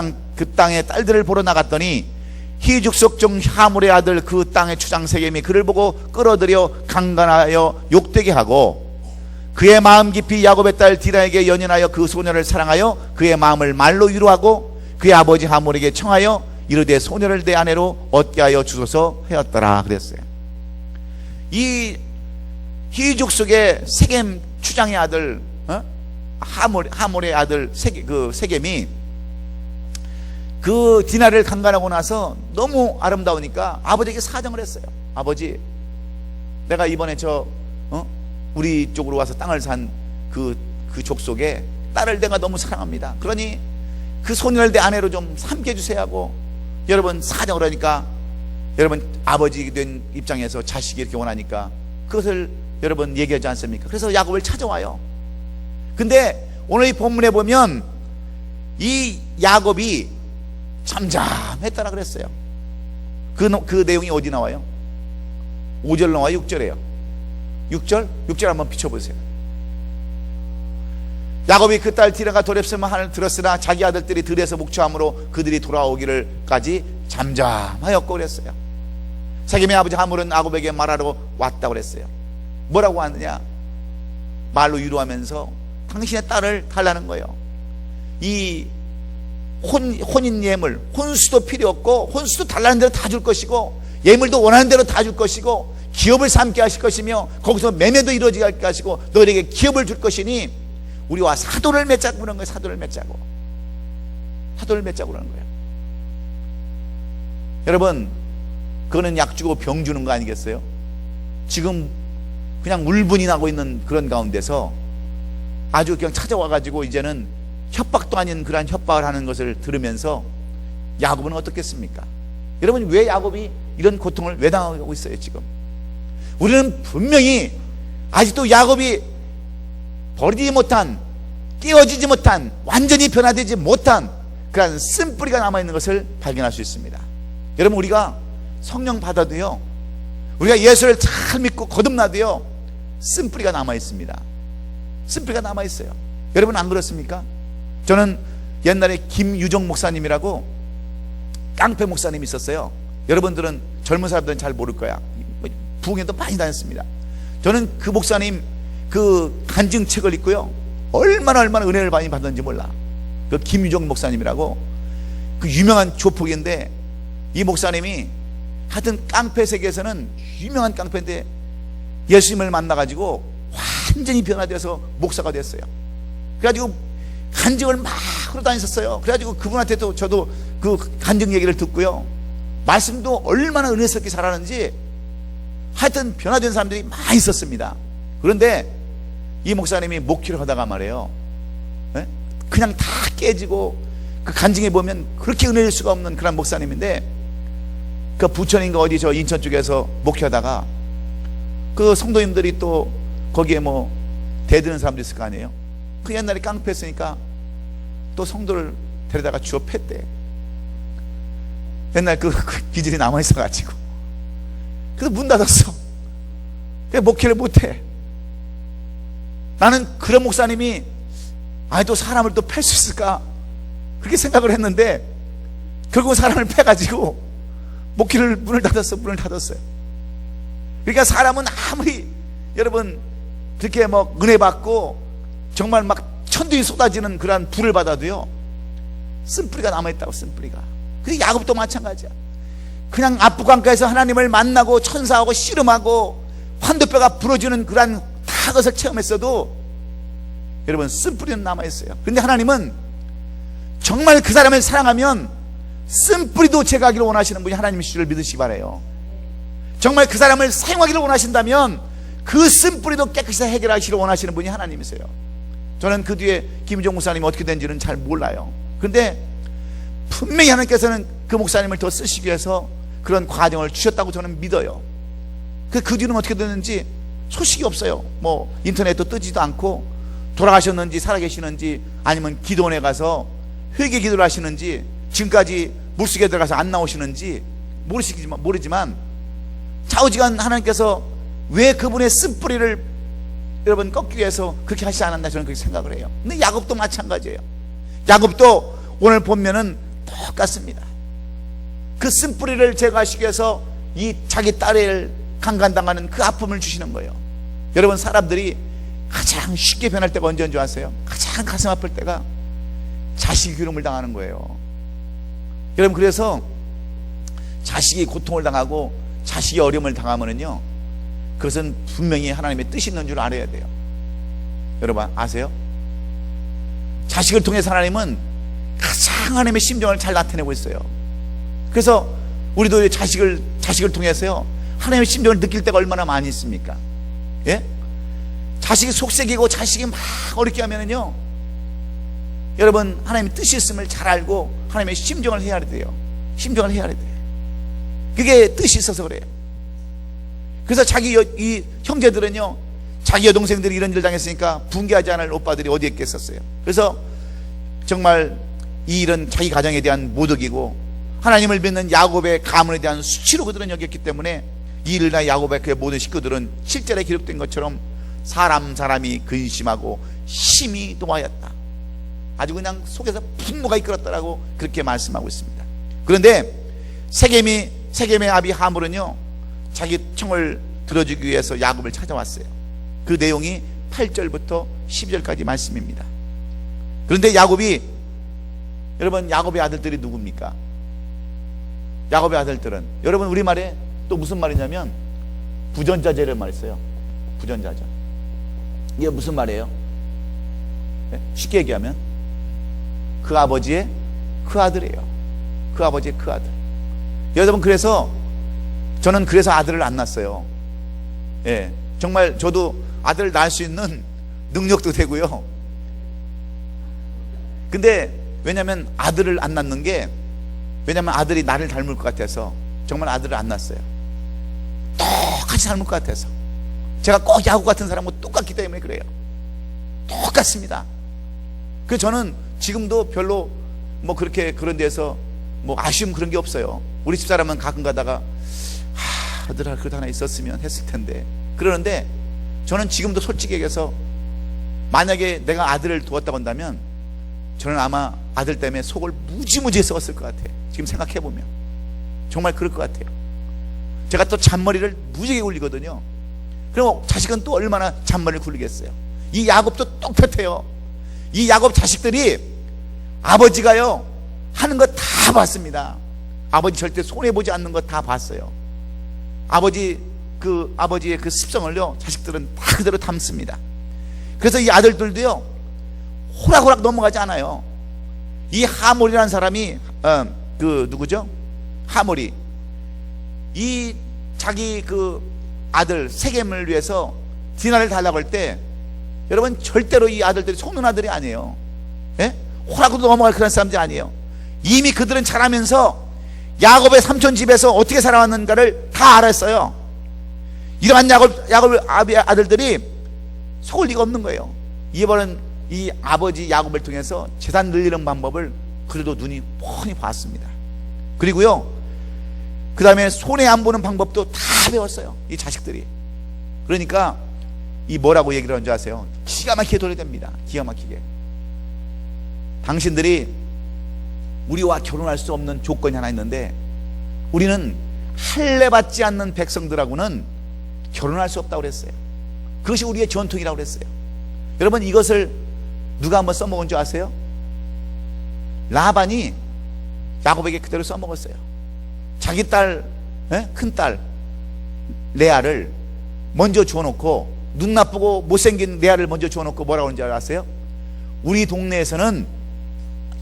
땅의 딸들을 보러 나갔더니 히죽속 종 하물의 아들 그 땅의 추장 세겜이 그를 보고 끌어들여 강간하여 욕되게 하고, 그의 마음 깊이 야곱의 딸 디나에게 연연하여 그 소녀를 사랑하여 그의 마음을 말로 위로하고 그의 아버지 하물에게 청하여 이르되 소녀를 내 아내로 얻게 하여 주소서 하였더라 그랬어요. 이 히죽 속의 세겜 추장의 아들 하물의 아들 세겜이 그 디나를 강간하고 나서 너무 아름다우니까 아버지에게 사정을 했어요. 아버지, 내가 이번에 우리 쪽으로 와서 땅을 산 그 족속에 딸을 내가 너무 사랑합니다. 그러니 그 소녀를 내 아내로 좀 삼게 해주세요 하고, 여러분 사정을 하니까, 여러분 아버지 된 입장에서 자식이 이렇게 원하니까 그것을 여러분 얘기하지 않습니까? 그래서 야곱을 찾아와요. 근데 오늘 이 본문에 보면 이 야곱이 잠잠했다라 그랬어요. 그 내용이 어디 나와요? 5절 나와요? 6절에요? 6절 한번 비춰보세요. 야곱이 그 딸 디나가 돌였으면 하늘 들었으나 자기 아들들이 들에서 목초함으로 그들이 돌아오기를까지 잠잠하였고 그랬어요. 세겜의 아버지 하물은 야곱에게 말하러 왔다고 그랬어요. 뭐라고 하느냐? 말로 위로하면서 당신의 딸을 달라는 거예요. 이 혼인 예물, 혼수도 필요 없고 혼수도 달라는 대로 다 줄 것이고 예물도 원하는 대로 다 줄 것이고 기업을 삼게 하실 것이며 거기서 매매도 이루어지게 할 것이고 너희에게 기업을 줄 것이니 우리와 사도를 맺자고 그러는 거예요. 사도를 맺자고 그러는 거예요. 여러분, 그거는 약 주고 병 주는 거 아니겠어요? 지금 그냥 울분이 나고 있는 그런 가운데서 아주 그냥 찾아와가지고 이제는 협박도 아닌 그러한 협박을 하는 것을 들으면서 야곱은 어떻겠습니까? 여러분, 왜 야곱이 이런 고통을 왜 당하고 있어요? 지금 우리는 분명히 아직도 야곱이 버리지 못한, 깨어지지 못한, 완전히 변화되지 못한 그러한 쓴뿌리가 남아있는 것을 발견할 수 있습니다. 여러분, 우리가 성령 받아도요, 우리가 예수를 잘 믿고 거듭나도요, 쓴뿌리가 남아있습니다. 쓴뿌리가 남아있어요. 여러분, 안 그렇습니까? 저는 옛날에 김유정 목사님이라고 깡패 목사님이 있었어요. 여러분들은 젊은 사람들은 잘 모를 거야. 부흥회도 많이 다녔습니다. 저는 그 목사님 그 간증책을 읽고요, 얼마나 은혜를 많이 받았는지 몰라. 그 김유정 목사님이라고 그 유명한 조폭인데, 이 목사님이 하여튼 깡패 세계에서는 유명한 깡패인데 예수님을 만나가지고 완전히 변화돼서 목사가 됐어요. 그래가지고 간증을 막 하러 다녔었어요. 그래가지고 그분한테도 저도 그 간증 얘기를 듣고요, 말씀도 얼마나 은혜스럽게 잘하는지 하여튼 변화된 사람들이 많이 있었습니다. 그런데 이 목사님이 목회를 하다가 말이에요, 그냥 다 깨지고 그 간증에 보면 그렇게 은혜일 수가 없는 그런 목사님인데, 그 부천인가 어디 저 인천 쪽에서 목회하다가 그 성도님들이 또 거기에 뭐 대드는 사람도 있을 거 아니에요. 그 옛날에 깡패했으니까 또 성도를 데려다가 주워 팼대. 옛날 그 기질이 남아있어가지고. 그래서 문 닫았어. 그래서 목회를 못해. 나는 그런 목사님이 아니 또 사람을 또 팰 수 있을까 그렇게 생각을 했는데, 결국 사람을 패가지고 목회를 문을 닫았어요. 그러니까 사람은 아무리 여러분 그렇게 뭐 은혜 받고 정말 막 천둥이 쏟아지는 그러한 불을 받아도요, 쓴뿌리가 남아있다고. 쓴뿌리가. 그리고 야곱도 마찬가지야. 그냥 압구강가에서 하나님을 만나고 천사하고 씨름하고 환도뼈가 부러지는 그러한 다 것을 체험했어도 여러분 쓴뿌리는 남아있어요. 그런데 하나님은 정말 그 사람을 사랑하면 쓴뿌리도 제거하기를 원하시는 분이 하나님이신 줄 믿으시기 바라요. 정말 그 사람을 사용하기를 원하신다면 그 쓴뿌리도 깨끗이 해결하시기를 원하시는 분이 하나님이세요. 저는 그 뒤에 김유정 목사님이 어떻게 된지는 잘 몰라요. 그런데 분명히 하나님께서는 그 목사님을 더 쓰시기 위해서 그런 과정을 주셨다고 저는 믿어요. 그 뒤는 어떻게 됐는지 소식이 없어요. 뭐 인터넷도 뜨지도 않고 돌아가셨는지 살아계시는지 아니면 기도원에 가서 회개 기도를 하시는지 지금까지 물속에 들어가서 안 나오시는지 모르지만 좌우지간 하나님께서 왜 그분의 쓴뿌리를 여러분 꺾기 위해서 그렇게 하시지 않았나 저는 그렇게 생각을 해요. 근데 야곱도 마찬가지예요. 야곱도 오늘 보면은 똑같습니다. 그 쓴뿌리를 제거하시기 위해서 이 자기 딸을 강간당하는 그 아픔을 주시는 거예요. 여러분, 사람들이 가장 쉽게 변할 때가 언제인 줄 아세요? 가장 가슴 아플 때가 자식이 괴로움을 당하는 거예요. 여러분, 그래서 자식이 고통을 당하고 자식이 어려움을 당하면은요, 그것은 분명히 하나님의 뜻이 있는 줄 알아야 돼요. 여러분 아세요? 자식을 통해서 하나님은 가장 하나님의 심정을 잘 나타내고 있어요. 그래서 우리도 자식을 통해서요, 하나님의 심정을 느낄 때가 얼마나 많이 있습니까? 예? 자식이 속색이고 자식이 막 어렵게 하면은요, 여러분 하나님의 뜻이 있음을 잘 알고 하나님의 심정을 헤아려야 돼요. 심정을 헤아려야 돼요. 그게 뜻이 있어서 그래요. 그래서 이 형제들은요, 자기 여동생들이 이런 일 당했으니까 분개하지 않을 오빠들이 어디에 있겠었어요. 그래서 정말 이 일은 자기 가정에 대한 모독이고 하나님을 믿는 야곱의 가문에 대한 수치로 그들은 여겼기 때문에 이 일이나 야곱의 그의 모든 식구들은 실제로 기록된 것처럼 사람이 근심하고 심히 노하였다. 아주 그냥 속에서 분노가 이끌었다라고 그렇게 말씀하고 있습니다. 그런데 세겜의 아비 하물은요, 자기 청을 들어주기 위해서 야곱을 찾아왔어요. 그 내용이 8절부터 12절까지 말씀입니다. 그런데 여러분 야곱의 아들들이 누굽니까? 야곱의 아들들은 여러분 우리말에 또 무슨 말이냐면 부전자제를 말했어요. 부전자제. 이게 무슨 말이에요? 쉽게 얘기하면 그 아버지의 그 아들이에요. 그 아버지의 그 아들. 여러분, 그래서 저는 그래서 아들을 안 낳았어요. 예, 정말 저도 아들을 낳을 수 있는 능력도 되고요. 근데 왜냐면 아들을 안 낳는 게, 왜냐면 아들이 나를 닮을 것 같아서 정말 아들을 안 낳았어요. 똑같이 닮을 것 같아서. 제가 꼭 야구 같은 사람과 똑같기 때문에 그래요. 똑같습니다. 그래서 저는 지금도 별로 뭐 그렇게 그런 데서 뭐 아쉬움 그런 게 없어요. 우리 집사람은 가끔 가다가 아들아 그래도 하나 있었으면 했을 텐데 그러는데, 저는 지금도 솔직히 얘기해서 만약에 내가 아들을 두었다고 한다면 저는 아마 아들 때문에 속을 무지무지 썩었을 것 같아요. 지금 생각해보면 정말 그럴 것 같아요. 제가 또 잔머리를 무지하게 굴리거든요. 그럼 자식은 또 얼마나 잔머리를 굴리겠어요. 이 야곱도 똑같아요. 이 야곱 자식들이 아버지가요 하는 거 다 봤습니다. 아버지 절대 손해보지 않는 거 다 봤어요. 아버지의 그 습성을요 자식들은 다 그대로 담습니다. 그래서 이 아들들도요 호락호락 넘어가지 않아요. 이 하몰이라는 사람이 누구죠? 하몰이 이 자기 그 아들 세겜을 위해서 디나를 달라고 할 때 여러분 절대로 이 아들들이 속는 아들이 아니에요. 예? 호락호락 넘어갈 그런 사람들이 아니에요. 이미 그들은 자라면서 야곱의 삼촌 집에서 어떻게 살아왔는가를 다 알았어요. 이러한 야곱 아들들이 속을 리가 없는 거예요. 이번은 이 아버지 야곱을 통해서 재산 늘리는 방법을 그래도 눈이 뻔히 봤습니다. 그리고요 그 다음에 손해 안 보는 방법도 다 배웠어요, 이 자식들이. 그러니까 이 뭐라고 얘기를 하는지 아세요? 기가 막히게 돌려댑니다. 기가 막히게. 당신들이 우리와 결혼할 수 없는 조건이 하나 있는데, 우리는 할례 받지 않는 백성들하고는 결혼할 수 없다고 그랬어요. 그것이 우리의 전통이라고 그랬어요. 여러분, 이것을 누가 한번 써먹은 줄 아세요? 라반이 야곱에게 그대로 써먹었어요. 자기 딸, 큰딸 레아를 먼저 주워놓고, 눈 나쁘고 못생긴 레아를 먼저 주워놓고 뭐라고 하는지 아세요? 우리 동네에서는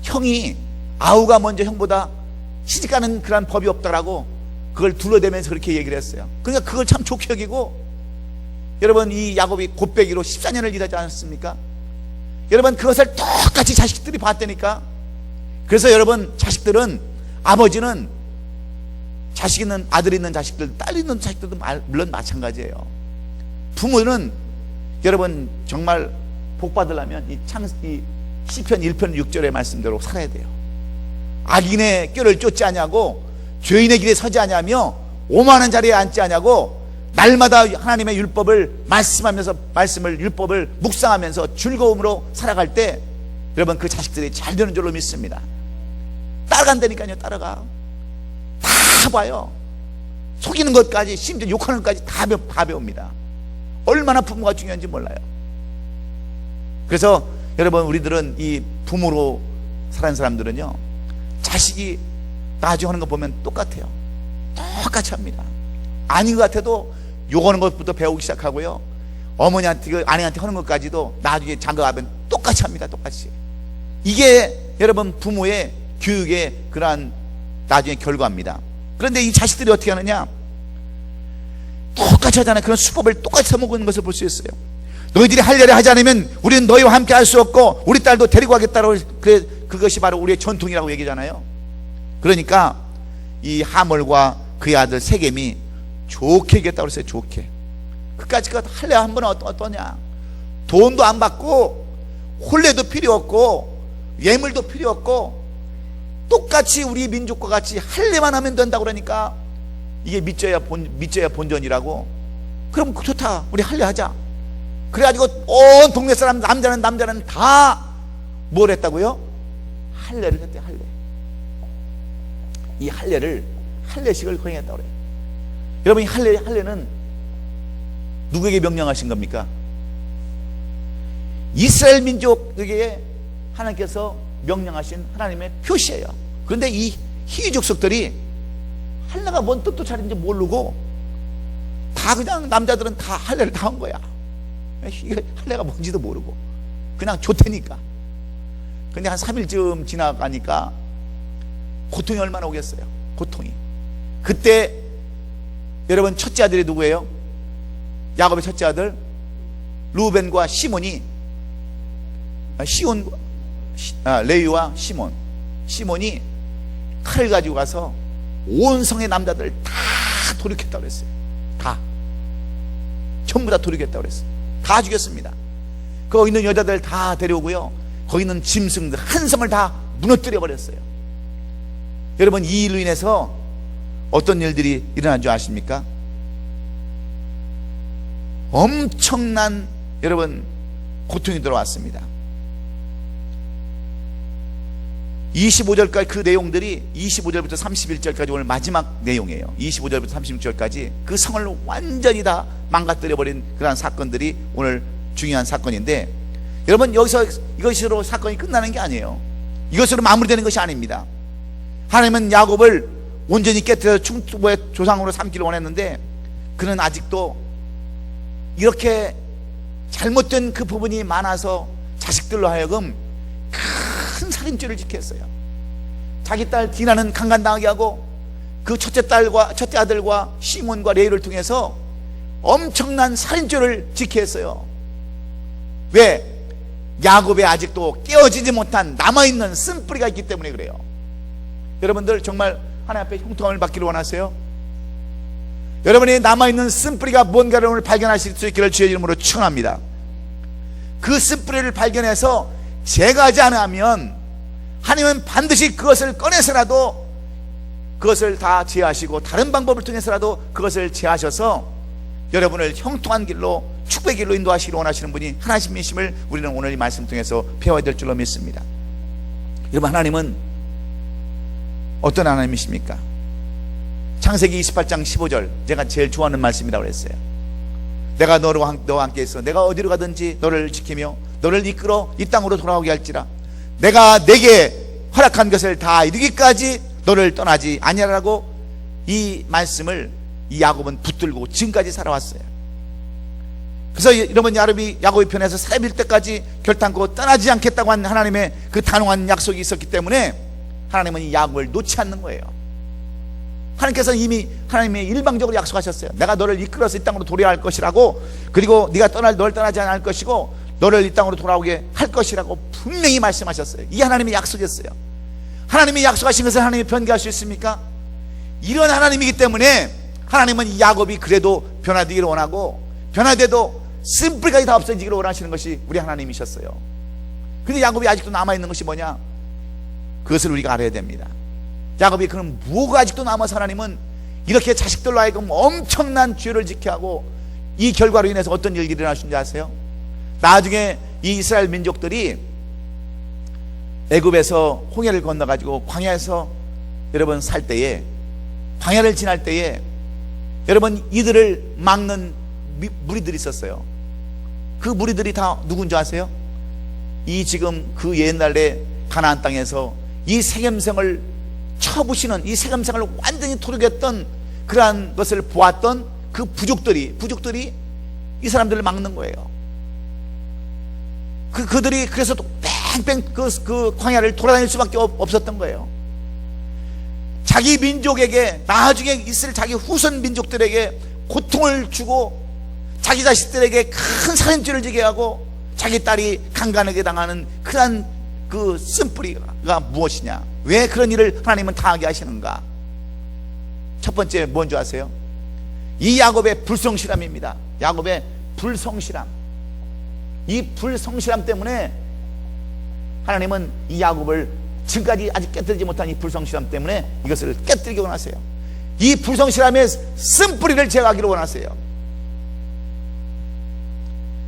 형이 아우가 먼저 형보다 시집가는 그런 법이 없다라고 그걸 둘러대면서 그렇게 얘기를 했어요. 그러니까 그걸 참 좋게 여기고, 여러분 이 야곱이 곱배기로 14년을 일하지 않았습니까? 여러분 그것을 똑같이 자식들이 봤다니까. 그래서 여러분 자식들은, 아버지는 자식 있는 아들 있는 자식들, 딸 있는 자식들도 물론 마찬가지예요. 부모는 여러분 정말 복 받으려면 이 시편 1편 6절의 말씀대로 살아야 돼요. 악인의 꾀를 쫓지 아니하고 죄인의 길에 서지 아니하며 오만한 자리에 앉지 아니하고 날마다 하나님의 율법을 율법을 묵상하면서 즐거움으로 살아갈 때 여러분 그 자식들이 잘 되는 줄로 믿습니다. 따라간다니까요. 따라가. 다 봐요. 속이는 것까지, 심지어 욕하는 것까지 다 배웁니다. 얼마나 부모가 중요한지 몰라요. 그래서 여러분 우리들은 이 부모로 살아는 사람들은요 자식이 나중에 하는 거 보면 똑같아요. 똑같이 합니다. 아닌 것 같아도 욕하는 것부터 배우기 시작하고요, 어머니한테 아내한테 하는 것까지도 나중에 장가가면 똑같이 합니다. 똑같이. 이게 여러분 부모의 교육의 그러한 나중에 결과입니다. 그런데 이 자식들이 어떻게 하느냐, 똑같이 하잖아요. 그런 수법을 똑같이 써먹는 것을 볼 수 있어요. 너희들이 할례를 하지 않으면 우리는 너희와 함께 할 수 없고 우리 딸도 데리고 가겠다고. 그것이 바로 우리의 전통이라고 얘기잖아요. 그러니까 이 하몰과 그의 아들 세겜이 좋게 얘기했다고 그랬어요. 좋게. 그까짓 것 할례 한 번은 어떠냐, 돈도 안 받고 혼례도 필요 없고 예물도 필요 없고 똑같이 우리 민족과 같이 할례만 하면 된다고. 그러니까 이게 믿져야 본전이라고. 그럼 좋다, 우리 할례하자. 그래가지고 온 동네 사람, 남자는 다 뭘 했다고요? 할례를 했대요. 할례. 이 할례식을 거행했다고 그래요. 여러분, 이 할례는 누구에게 명령하신 겁니까? 이스라엘 민족에게 하나님께서 명령하신 하나님의 표시예요. 그런데 이 히브리 족속들이 할례가 뭔 뜻도 잘인지 모르고 다 그냥 남자들은 다 할례를 다 한 거야. 이게 할례가 뭔지도 모르고 그냥 좋다니까. 근데 한 3일쯤 지나가니까 고통이 얼마나 오겠어요. 고통이. 그때 여러분, 첫째 아들이 누구예요? 야곱의 첫째 아들 루벤과 시몬이, 레위와 시몬이 칼을 가지고 가서 온 성의 남자들 다 돌이켰다고 그랬어요. 다 전부 다 돌이켰다고 그랬어요. 다 죽였습니다. 거기 있는 여자들 다 데려오고요, 거기 있는 짐승들 한 성을 다 무너뜨려 버렸어요. 여러분, 이 일로 인해서 어떤 일들이 일어난 줄 아십니까? 엄청난 여러분 고통이 들어왔습니다. 25절까지 그 내용들이 25절부터 31절까지 오늘 마지막 내용이에요. 25절부터 36절까지 그 성을 완전히 다 망가뜨려버린 그러한 사건들이 오늘 중요한 사건인데, 여러분, 여기서 이것으로 사건이 끝나는 게 아니에요. 이것으로 마무리되는 것이 아닙니다. 하나님은 야곱을 온전히 깨뜨려서 충투의 조상으로 삼기를 원했는데, 그는 아직도 이렇게 잘못된 그 부분이 많아서 자식들로 하여금 큰 살인죄를 지게 했어요. 자기 딸 디나는 강간당하게 하고, 그 첫째 아들과 시몬과 레위를 통해서 엄청난 살인죄를 지게 했어요. 왜? 야곱에 아직도 깨어지지 못한 남아있는 쓴뿌리가 있기 때문에 그래요. 여러분들 정말 하나님 앞에 형통함을 받기를 원하세요? 여러분이 남아있는 쓴뿌리가 뭔가를 오늘 발견하실 수 있기를 주의 이름으로 축원합니다. 그 쓴뿌리를 발견해서 제거하지 않으면 하나님은 반드시 그것을 꺼내서라도 그것을 다 제하시고 다른 방법을 통해서라도 그것을 제하셔서 여러분을 형통한 길로, 축복의 길로 인도하시기를 원하시는 분이 하나님이심을 우리는 오늘 이 말씀 통해서 배워야 될 줄로 믿습니다. 여러분, 하나님은 어떤 하나님이십니까? 창세기 28장 15절, 제가 제일 좋아하는 말씀이라고 그랬어요. 내가 너와 함께 있어 내가 어디로 가든지 너를 지키며 너를 이끌어 이 땅으로 돌아오게 할지라. 내가 내게 허락한 것을 다 이루기까지 너를 떠나지 아니하라고 이 말씀을 이 야곱은 붙들고 지금까지 살아왔어요. 그래서 여러분, 야곱의 편에서 40일 때까지 결단코 떠나지 않겠다고 한 하나님의 그 단호한 약속이 있었기 때문에 하나님은 이 야곱을 놓지 않는 거예요. 하나님께서 이미 하나님의 일방적으로 약속하셨어요. 내가 너를 이끌어서 이 땅으로 돌아갈 것이라고, 그리고 네가 널 떠나지 않을 것이고 너를 이 땅으로 돌아오게 할 것이라고 분명히 말씀하셨어요. 이게 하나님의 약속이었어요. 하나님이 약속하신 것을 하나님이 변개할 수 있습니까? 이런 하나님이기 때문에 하나님은 이 야곱이 그래도 변화되기를 원하고, 변화돼도 쓴뿌리가 다 없어지기를 원하시는 것이 우리 하나님이셨어요. 근데 야곱이 아직도 남아있는 것이 뭐냐? 그것을 우리가 알아야 됩니다. 야곱이 그럼 뭐가 아직도 남아서 하나님은 이렇게 자식들로 하여금 엄청난 죄를 지게 하고, 이 결과로 인해서 어떤 일이 일어나신지 아세요? 나중에 이 이스라엘 민족들이 애굽에서 홍해를 건너가지고 광야에서 여러분 살 때에, 광야를 지날 때에 여러분 이들을 막는 무리들이 있었어요. 그 무리들이 다 누군지 아세요? 이 지금 그 옛날에 가나안 땅에서 이 세겜성을 쳐부시는, 이 세겜성을 완전히 토륙했던 그러한 것을 보았던 그 부족들이 이 사람들을 막는 거예요. 그들이 그래서 또 뺑뺑 그 광야를 돌아다닐 수밖에 없었던 거예요. 자기 민족에게, 나중에 있을 자기 후손 민족들에게 고통을 주고 자기 자식들에게 큰 살인죄를 지게 하고 자기 딸이 강간하게 당하는 그러한 그 쓴뿌리가 무엇이냐? 왜 그런 일을 하나님은 당하게 하시는가? 첫 번째 뭔지 아세요? 이 야곱의 불성실함입니다. 야곱의 불성실함. 이 불성실함 때문에 하나님은 이 야곱을 지금까지 아직 깨뜨리지 못한 이 불성실함 때문에 이것을 깨뜨리기 원하세요. 이 불성실함의 쓴뿌리를 제거하기를 원하세요.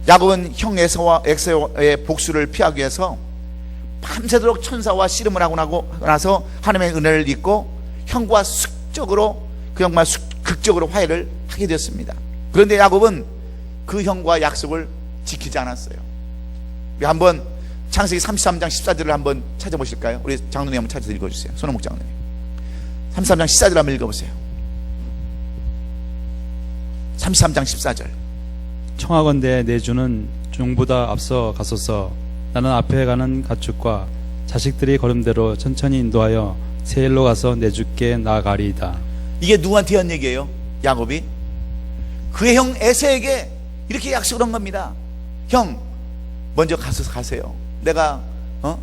야곱은 형 에서의 복수를 피하기 위해서 밤새도록 천사와 씨름을 하고 나서 하나님의 은혜를 입고 형과 정말 극적으로 화해를 하게 되었습니다. 그런데 야곱은 그 형과 약속을 지키지 않았어요. 우리 한번 창세기 33장 14절을 한번 찾아보실까요? 우리 장로님 한번 찾아서 읽어주세요. 손흥목 장로님, 33장 14절 한번 읽어보세요. 33장 14절. 청하건대 내 주는 종보다 앞서 가소서. 나는 앞에 가는 가축과 자식들이 걸음대로 천천히 인도하여 세일로 가서 내 주께 나아가리이다. 이게 누구한테 한 얘기예요? 야곱이 그의 형 에서에게 이렇게 약속을 한 겁니다. 형, 먼저 가세요. 내가 다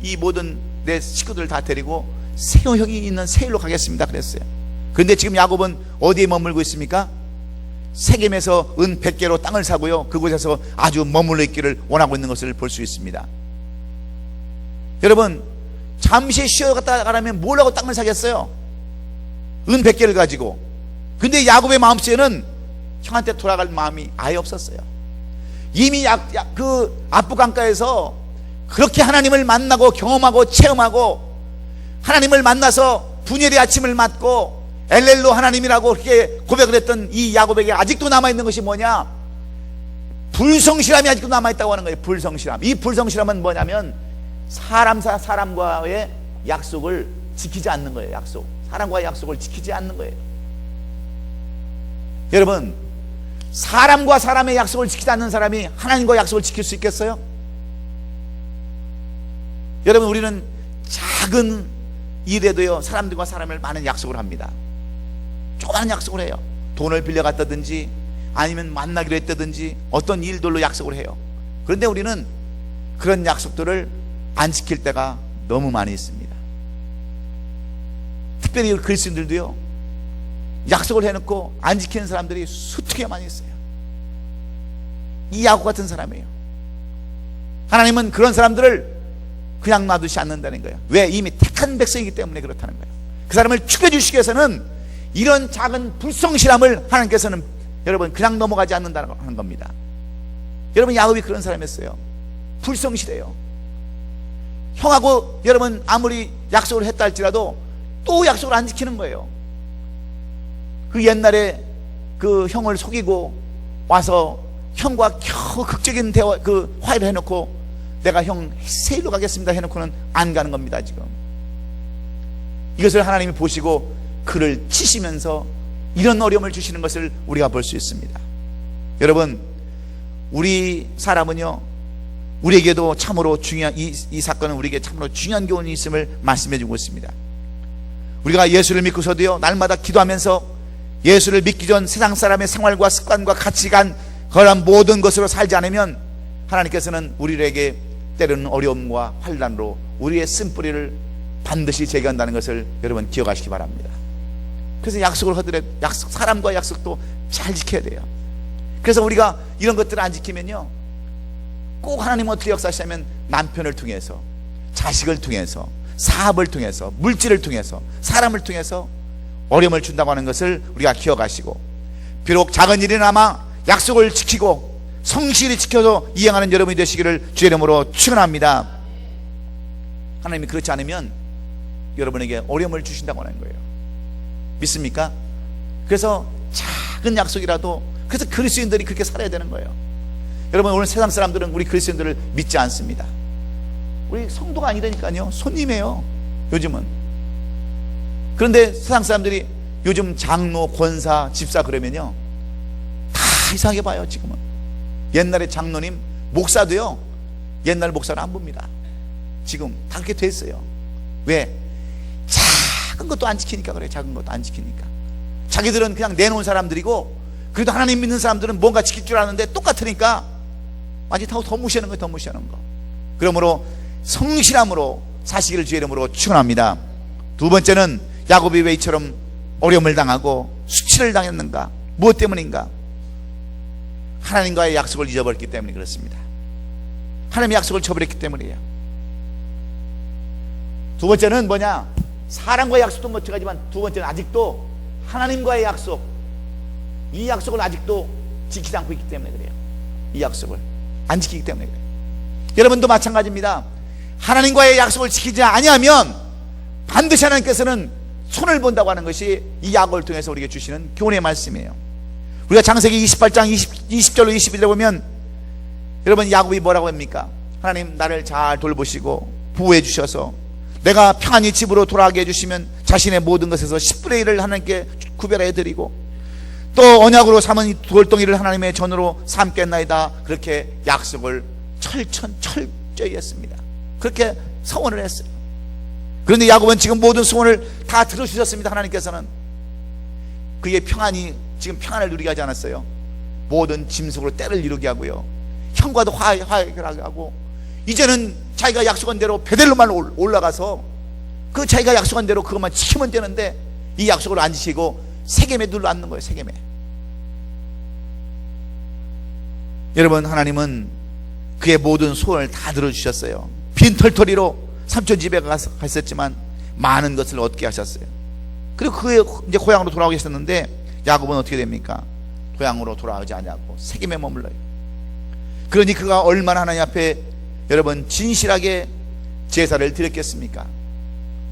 이 모든 내 식구들 다 데리고 세호 형이 있는 세일로 가겠습니다 그랬어요. 그런데 지금 야곱은 어디에 머물고 있습니까? 세겜에서 은 100개로 땅을 사고요, 그곳에서 아주 머물러 있기를 원하고 있는 것을 볼 수 있습니다. 여러분, 잠시 쉬어갔다 가라면 뭘 하고 땅을 사겠어요? 은 100개를 가지고. 근데 야곱의 마음속에는 형한테 돌아갈 마음이 아예 없었어요. 이미 그 압부강가에서 그렇게 하나님을 만나고 경험하고 체험하고, 하나님을 만나서 분열의 아침을 맞고 엘렐로 하나님이라고 그렇게 고백을 했던 이 야곱에게 아직도 남아있는 것이 뭐냐? 불성실함이 아직도 남아있다고 하는 거예요. 불성실함. 이 불성실함은 뭐냐면 사람과의 약속을 지키지 않는 거예요. 사람과의 약속을 지키지 않는 거예요. 여러분, 사람과 사람의 약속을 지키지 않는 사람이 하나님과 약속을 지킬 수 있겠어요? 여러분, 우리는 작은 일에도요, 사람들과 사람을 많은 약속을 합니다. 조그마한 약속을 해요. 돈을 빌려갔다든지 아니면 만나기로 했다든지 어떤 일들로 약속을 해요. 그런데 우리는 그런 약속들을 안 지킬 때가 너무 많이 있습니다. 특별히 우리 그리스도인들도요, 약속을 해놓고 안 지키는 사람들이 수특히 많이 있어요. 이 야곱 같은 사람이에요. 하나님은 그런 사람들을 그냥 놔두지 않는다는 거예요. 왜? 이미 택한 백성이기 때문에 그렇다는 거예요. 그 사람을 축여주시기 위해서는 이런 작은 불성실함을 하나님께서는 여러분 그냥 넘어가지 않는다는 겁니다. 여러분, 야곱이 그런 사람이었어요. 불성실해요. 형하고 여러분 아무리 약속을 했다 할지라도 또 약속을 안 지키는 거예요. 그 옛날에 그 형을 속이고 와서 형과 겨우 극적인 대화, 그 화해를 해놓고 내가 형 세일로 가겠습니다 해놓고는 안 가는 겁니다. 지금 이것을 하나님이 보시고 그를 치시면서 이런 어려움을 주시는 것을 우리가 볼 수 있습니다. 여러분, 우리 사람은요, 우리에게도 참으로 중요한 이 사건은 우리에게 참으로 중요한 교훈이 있음을 말씀해 주고 있습니다. 우리가 예수를 믿고서도요, 날마다 기도하면서 예수를 믿기 전 세상 사람의 생활과 습관과 가치관, 그런 모든 것으로 살지 않으면 하나님께서는 우리에게 때로는 어려움과 환난으로 우리의 쓴뿌리를 반드시 제거한다는 것을 여러분 기억하시기 바랍니다. 그래서 약속을 하더라도 사람과 약속도 잘 지켜야 돼요. 그래서 우리가 이런 것들을 안 지키면요, 꼭 하나님은 어떻게 역사하시냐면 남편을 통해서, 자식을 통해서, 사업을 통해서, 물질을 통해서, 사람을 통해서 어려움을 준다고 하는 것을 우리가 기억하시고, 비록 작은 일이나마 약속을 지키고 성실히 지켜서 이행하는 여러분이 되시기를 주의 이름으로 축원합니다. 하나님이 그렇지 않으면 여러분에게 어려움을 주신다고 하는 거예요. 믿습니까? 그래서 작은 약속이라도, 그래서 그리스도인들이 그렇게 살아야 되는 거예요. 여러분, 오늘 세상 사람들은 우리 그리스도인들을 믿지 않습니다. 우리 성도가 아니라니까요, 손님이에요 요즘은. 그런데 세상 사람들이 요즘 장로, 권사, 집사 그러면요 다 이상하게 봐요. 지금은 옛날에 장로님, 목사도요 옛날 목사를 안 봅니다. 지금 다 그렇게 됐어요. 왜? 작은 것도 안 지키니까 그래요. 작은 것도 안 지키니까. 자기들은 그냥 내놓은 사람들이고, 그래도 하나님 믿는 사람들은 뭔가 지킬 줄 아는데 똑같으니까 완전히 더 무시하는 거예요. 더 무시하는 거. 그러므로 성실함으로 사시기를 주의 이름으로 축원합니다. 두 번째는 야곱이 왜 이처럼 어려움을 당하고 수치를 당했는가? 무엇 때문인가? 하나님과의 약속을 잊어버렸기 때문에 그렇습니다. 하나님의 약속을 저버렸기 때문이에요. 두 번째는 뭐냐? 사람과의 약속도 못해가지만 두 번째는 아직도 하나님과의 약속, 이 약속을 아직도 지키지 않고 있기 때문에 그래요. 이 약속을 안 지키기 때문에 그래요. 여러분도 마찬가지입니다. 하나님과의 약속을 지키지 아니하면 반드시 하나님께서는 손을 본다고 하는 것이 이 야고보를 통해서 우리에게 주시는 교훈의 말씀이에요. 우리가 창세기 28장 20절로 21절에 보면 여러분 야곱이 뭐라고 합니까? 하나님 나를 잘 돌보시고 보호해 주셔서 내가 평안히 집으로 돌아가게 해주시면 자신의 모든 것에서 10분의 1을 하나님께 구별해 드리고 또 언약으로 삼은 이 돌덩이를 하나님의 전으로 삼겠나이다. 그렇게 약속을 철저히 했습니다. 그렇게 서원을 했어요. 그런데 야곱은 지금 모든 소원을 다 들어주셨습니다. 하나님께서는 그의 평안이 지금 평안을 누리게 하지 않았어요. 모든 짐승으로 때를 이루게 하고요, 형과도 화해를 하고, 이제는 자기가 약속한 대로 베델로만 올라가서 그 자기가 약속한 대로 그것만 지키면 되는데 이 약속을 안 지키고 세겜에 눌러 앉는 거예요. 세겜에. 여러분, 하나님은 그의 모든 소원을 다 들어주셨어요. 빈털터리로 삼촌 집에 갔었지만 많은 것을 얻게 하셨어요. 그리고 그의 이제 고향으로 돌아오게 했었는데 야곱은 어떻게 됩니까? 고향으로 돌아오지 않냐고 세겜에 머물러요. 그러니 그가 얼마나 하나님 앞에 여러분 진실하게 제사를 드렸겠습니까?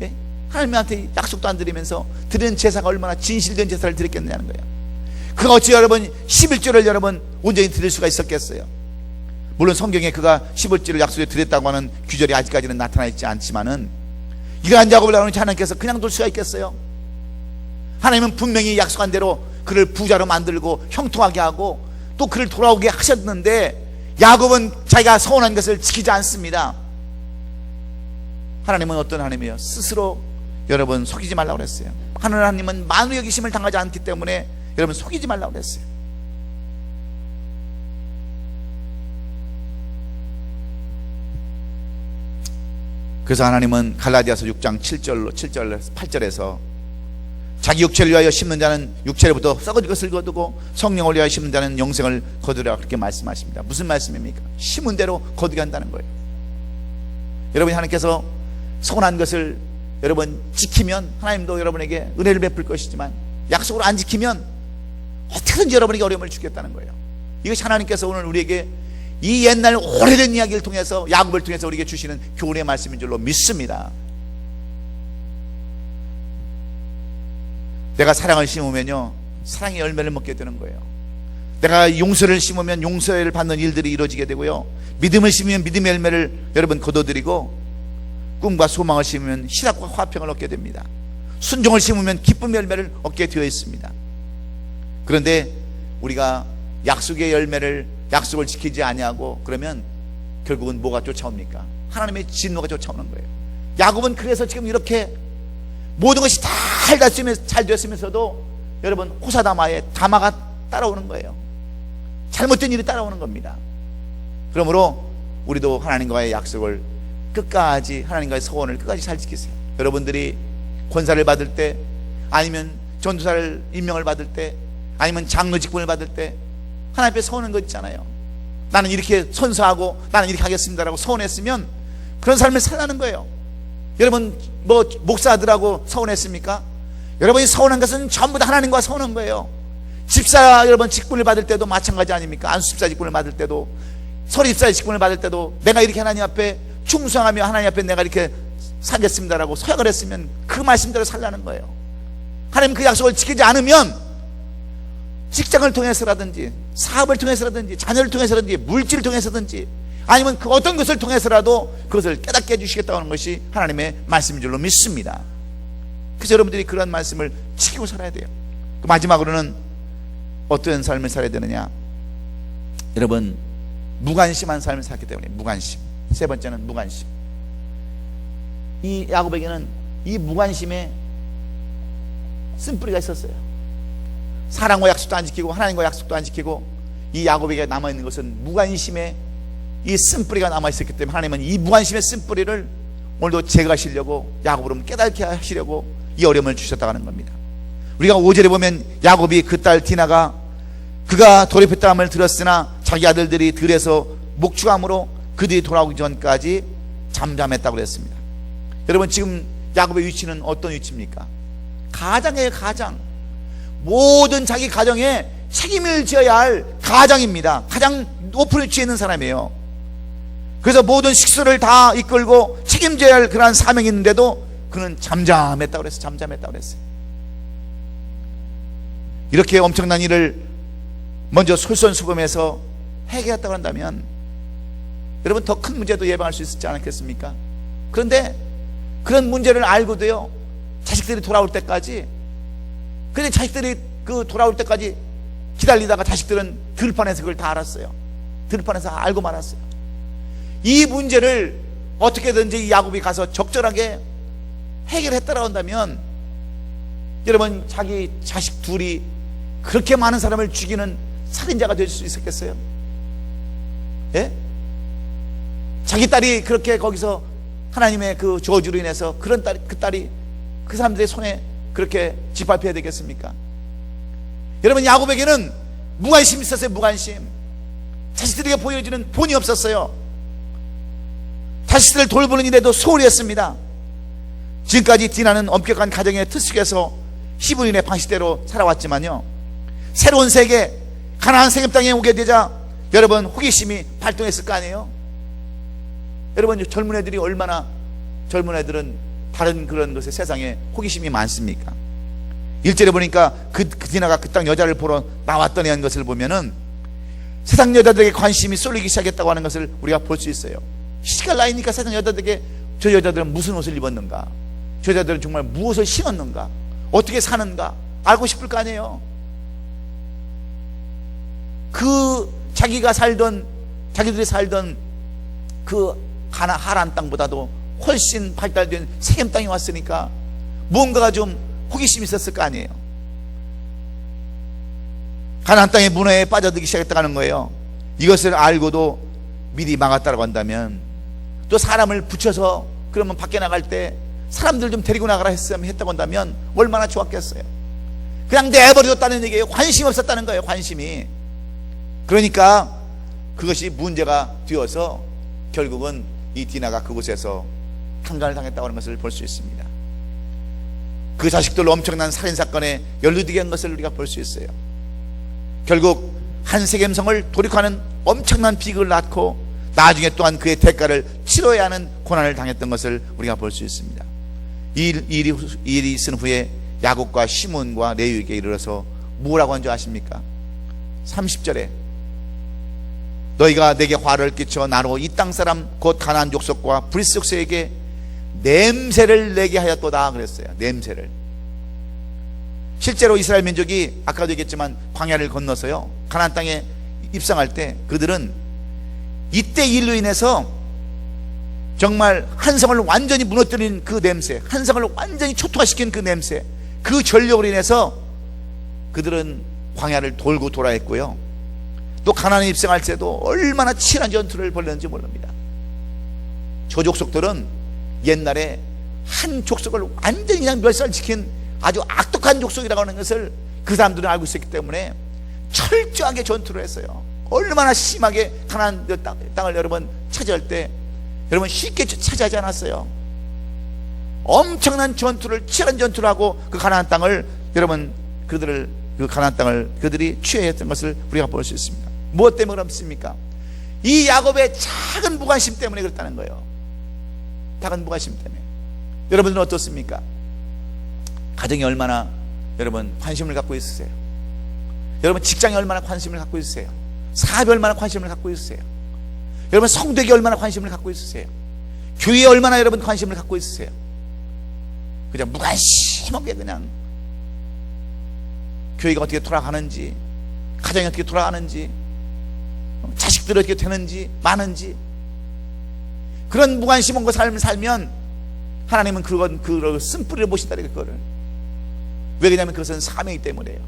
예? 하나님한테 약속도 안 드리면서 드리는 제사가 얼마나 진실된 제사를 드렸겠냐는 거예요. 그가 어찌 여러분 11조를 여러분 온전히 드릴 수가 있었겠어요? 물론 성경에 그가 11조를 약속에 드렸다고 하는 규절이 아직까지는 나타나 있지 않지만은 이러한 야곱을 하나님께서 그냥 둘 수가 있겠어요? 하나님은 분명히 약속한 대로 그를 부자로 만들고 형통하게 하고 또 그를 돌아오게 하셨는데 야곱은 자기가 서운한 것을 지키지 않습니다. 하나님은 어떤 하나님이에요? 스스로 여러분 속이지 말라고 그랬어요. 하나님은 만우 여기심을 당하지 않기 때문에 여러분 속이지 말라고 그랬어요. 그래서 하나님은 갈라디아서 6장 7절 8절에서 자기 육체를 위하여 심는 자는 육체로부터 썩어질 것을 거두고 성령을 위하여 심는 자는 영생을 거두리라, 그렇게 말씀하십니다. 무슨 말씀입니까? 심은 대로 거두게 한다는 거예요. 여러분, 하나님께서 서운한 것을 여러분 지키면 하나님도 여러분에게 은혜를 베풀 것이지만 약속을 안 지키면 어떻게든지 여러분에게 어려움을 주겠다는 거예요. 이것이 하나님께서 오늘 우리에게 이 옛날 오래된 이야기를 통해서 야곱을 통해서 우리에게 주시는 교훈의 말씀인 줄로 믿습니다. 내가 사랑을 심으면요 사랑의 열매를 먹게 되는 거예요. 내가 용서를 심으면 용서를 받는 일들이 이루어지게 되고요, 믿음을 심으면 믿음의 열매를 여러분 거둬들이고, 꿈과 소망을 심으면 희락과 화평을 얻게 됩니다. 순종을 심으면 기쁨의 열매를 얻게 되어 있습니다. 그런데 우리가 약속의 열매를 약속을 지키지 아니하고 그러면 결국은 뭐가 쫓아옵니까? 하나님의 진노가 쫓아오는 거예요. 야곱은 그래서 지금 이렇게 모든 것이 잘 됐으면서도 여러분 호사다마에 다마가 따라오는 거예요. 잘못된 일이 따라오는 겁니다. 그러므로 우리도 하나님과의 약속을 끝까지, 하나님과의 서원을 끝까지 잘 지키세요. 여러분들이 권사를 받을 때, 아니면 전도사를 임명을 받을 때, 아니면 장로 직분을 받을 때 하나님 앞에 서원한 거 있잖아요. 나는 이렇게 선서하고 나는 이렇게 하겠습니다라고 서원했으면 그런 삶을 살라는 거예요. 여러분 뭐 목사들하고 서원했습니까? 여러분이 서원한 것은 전부 다 하나님과 서원한 거예요. 집사 여러분 직분을 받을 때도 마찬가지 아닙니까? 안수집사 직분을 받을 때도, 서리집사 직분을 받을 때도 내가 이렇게 하나님 앞에 충성하며 하나님 앞에 내가 이렇게 살겠습니다라고 서약을 했으면 그 말씀대로 살라는 거예요. 하나님 그 약속을 지키지 않으면 직장을 통해서라든지 사업을 통해서라든지 자녀를 통해서라든지 물질을 통해서든지 아니면 그 어떤 것을 통해서라도 그것을 깨닫게 해주시겠다고 하는 것이 하나님의 말씀인 줄로 믿습니다. 그래서 여러분들이 그런 말씀을 지키고 살아야 돼요. 마지막으로는 어떤 삶을 살아야 되느냐? 여러분 무관심한 삶을 살기 때문에 무관심. 세 번째는 무관심. 이 야곱에게는 이 무관심에 쓴뿌리가 있었어요. 사랑과 약속도 안 지키고 하나님과 약속도 안 지키고 이 야곱에게 남아있는 것은 무관심의 이 쓴뿌리가 남아있었기 때문에 하나님은 이 무관심의 쓴뿌리를 오늘도 제거하시려고 야곱으로 깨닫게 하시려고 이 어려움을 주셨다고 하는 겁니다. 우리가 5절에 보면 야곱이 그 딸 디나가 그가 돌이켰다함을 들었으나 자기 아들들이 들에서 목축함으로 그들이 돌아오기 전까지 잠잠했다고 그랬습니다. 여러분 지금 야곱의 위치는 어떤 위치입니까? 가장이에요. 가장. 모든 자기 가정에 책임을 져야 할 가장입니다. 가장 높은 위치에 있는 사람이에요. 그래서 모든 식수를 다 이끌고 책임져야 할 그러한 사명이 있는데도 그는 잠잠했다고 그랬어요. 잠잠했다고 그랬어요. 이렇게 엄청난 일을 먼저 솔선수범해서 해결했다고 한다면 여러분 더 큰 문제도 예방할 수 있지 않겠습니까? 그런데 그런 문제를 알고도요, 자식들이 돌아올 때까지, 근데 자식들이 그 돌아올 때까지 기다리다가 자식들은 들판에서 그걸 다 알았어요. 들판에서 알고 말았어요. 이 문제를 어떻게든지 야곱이 가서 적절하게 해결했다고 한다면 여러분 자기 자식 둘이 그렇게 많은 사람을 죽이는 살인자가 될 수 있었겠어요? 예? 자기 딸이 그렇게 거기서 하나님의 그 저주로 인해서 그 딸이 그 사람들의 손에 그렇게 짓밟혀야 되겠습니까? 여러분 야곱에게는 무관심이 있었어요. 무관심. 자식들에게 보여지는 본이 없었어요. 자식들을 돌보는 일에도 소홀히 했습니다. 지금까지 디나는 엄격한 가정의 틀 속에서 히브리인의 방식대로 살아왔지만요, 새로운 세계 가나안 세겜 땅에 오게 되자 여러분 호기심이 발동했을 거 아니에요? 여러분 젊은 애들이 얼마나, 젊은 애들은 다른 그런 것에 세상에 호기심이 많습니까? 1절에 보니까 그 디나가 그 땅 여자를 보러 나왔더니 하는 것을 보면은 세상 여자들에게 관심이 쏠리기 시작했다고 하는 것을 우리가 볼 수 있어요. 시간 나이니까 세상 여자들에게 저 여자들은 무슨 옷을 입었는가, 저 여자들은 정말 무엇을 신었는가, 어떻게 사는가 알고 싶을 거 아니에요. 그 자기들이 살던 그 하란 땅보다도 훨씬 발달된 세겜 땅에 왔으니까 무언가가 좀 호기심이 있었을 거 아니에요. 가나안 땅의 문화에 빠져들기 시작했다는 거예요. 이것을 알고도 미리 막았다고 한다면, 또 사람을 붙여서 그러면 밖에 나갈 때 사람들 좀 데리고 나가라 했다고 한다면 얼마나 좋았겠어요. 그냥 내버려뒀다는 얘기예요. 관심이 없었다는 거예요. 관심이. 그러니까 그것이 문제가 되어서 결국은 이 디나가 그곳에서 강간을 당했다고 하는 것을 볼 수 있습니다. 그 자식들로 엄청난 살인사건에 연루되게 한 것을 우리가 볼 수 있어요. 결국 한 세겜성을 돌이켜하는 엄청난 비극을 낳고 나중에 또한 그의 대가를 치러야 하는 고난을 당했던 것을 우리가 볼 수 있습니다. 이 일이 있은 후에 야곱과 시몬과 레위에게 이르러서 뭐라고 한 줄 아십니까? 30절에 너희가 내게 화를 끼쳐 나로 이 땅 사람 곧 가나안 족속과 브리스 족속에게 냄새를 내게 하였도다 그랬어요. 냄새를. 실제로 이스라엘 민족이 아까도 얘기했지만 광야를 건너서요 가나안 땅에 입성할 때 그들은 이때 일로 인해서 정말 한성을 완전히 무너뜨린 그 냄새, 한성을 완전히 초토화시킨 그 냄새, 그 전력으로 인해서 그들은 광야를 돌고 돌아했고요, 또 가나안에 입성할 때도 얼마나 치열한 전투를 벌였는지 모릅니다. 저 족속들은 옛날에 한 족속을 완전히 그냥 멸살시킨 아주 악독한 족속이라고 하는 것을 그 사람들은 알고 있었기 때문에 철저하게 전투를 했어요. 얼마나 심하게 가나안 땅을 여러분 차지할 때 여러분 쉽게 차지하지 않았어요. 엄청난 전투를, 치열한 전투를 하고 그 가나안 땅을 여러분 그 가나안 땅을 그들이 취해했던 것을 우리가 볼 수 있습니다. 무엇 때문에 그렇습니까? 이 야곱의 작은 무관심 때문에 그렇다는 거예요. 작은 무관심 때문에. 여러분들은 어떻습니까? 가정에 얼마나 여러분 관심을 갖고 있으세요? 여러분 직장에 얼마나 관심을 갖고 있으세요? 사업에 얼마나 관심을 갖고 있으세요? 여러분 성도에게 얼마나 관심을 갖고 있으세요? 교회에 얼마나 여러분 관심을 갖고 있으세요? 그냥 무관심하게 그냥 교회가 어떻게 돌아가는지, 가정이 어떻게 돌아가는지, 자식들이 어떻게 되는지, 많은지, 그런 무관심한 삶을 살면 하나님은 그걸 쓴뿌리를 보신다. 그거를 왜 그러냐면 그것은 사명이기 때문에요.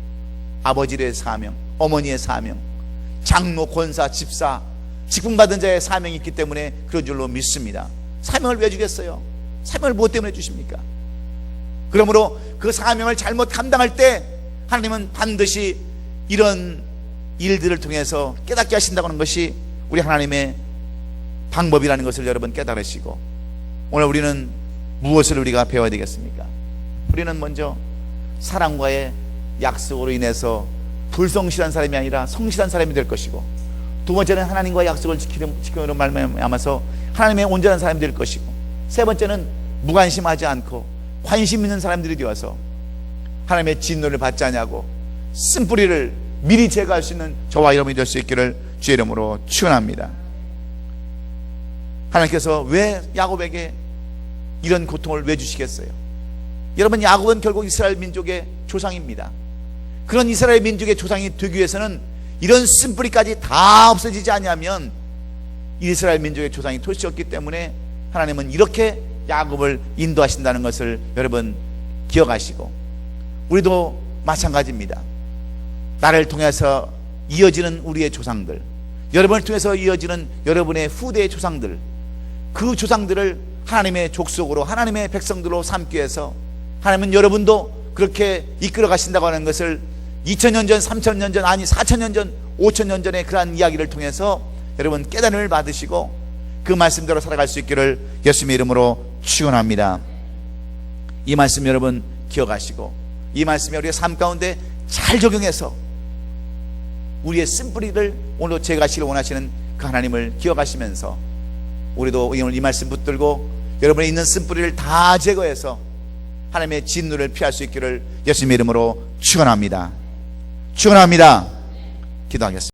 아버지의 사명, 어머니의 사명, 장로, 권사, 집사, 직분받은 자의 사명이 있기 때문에 그런 줄로 믿습니다. 사명을 왜 주겠어요? 사명을 무엇 때문에 주십니까? 그러므로 그 사명을 잘못 감당할 때 하나님은 반드시 이런 일들을 통해서 깨닫게 하신다고 하는 것이 우리 하나님의 방법이라는 것을 여러분 깨달으시고, 오늘 우리는 무엇을 우리가 배워야 되겠습니까? 우리는 먼저 사랑과의 약속으로 인해서 불성실한 사람이 아니라 성실한 사람이 될 것이고, 두 번째는 하나님과 약속을 지킴으로 말미암아서 하나님의 온전한 사람이 될 것이고, 세 번째는 무관심하지 않고 관심 있는 사람들이 되어서 하나님의 진노를 받지 않냐고 쓴뿌리를 미리 제거할 수 있는 저와 여러분이 될 수 있기를 주의 이름으로 축원합니다. 하나님께서 왜 야곱에게 이런 고통을 왜 주시겠어요? 여러분, 야곱은 결국 이스라엘 민족의 조상입니다. 그런 이스라엘 민족의 조상이 되기 위해서는 이런 쓴뿌리까지 다 없어지지 않으면 이스라엘 민족의 조상이 될 수 없기 때문에 하나님은 이렇게 야곱을 인도하신다는 것을 여러분 기억하시고, 우리도 마찬가지입니다. 나를 통해서 이어지는 우리의 조상들, 여러분을 통해서 이어지는 여러분의 후대의 조상들, 그 조상들을 하나님의 족속으로, 하나님의 백성들로 삼기 위해서 하나님은 여러분도 그렇게 이끌어 가신다고 하는 것을 2000년 전, 3000년 전, 아니 4000년 전, 5000년 전의 그러한 이야기를 통해서 여러분 깨달음을 받으시고 그 말씀대로 살아갈 수 있기를 예수님의 이름으로 축원합니다. 이 말씀 여러분 기억하시고, 이 말씀이 우리의 삶 가운데 잘 적용해서 우리의 쓴뿌리를 오늘도 제거하시길 원하시는 그 하나님을 기억하시면서 우리도 오늘 이 말씀 붙들고 여러분의 있는 쓴뿌리를 다 제거해서 하나님의 진노를 피할 수 있기를 예수님의 이름으로 축원합니다. 축원합니다. 기도하겠습니다.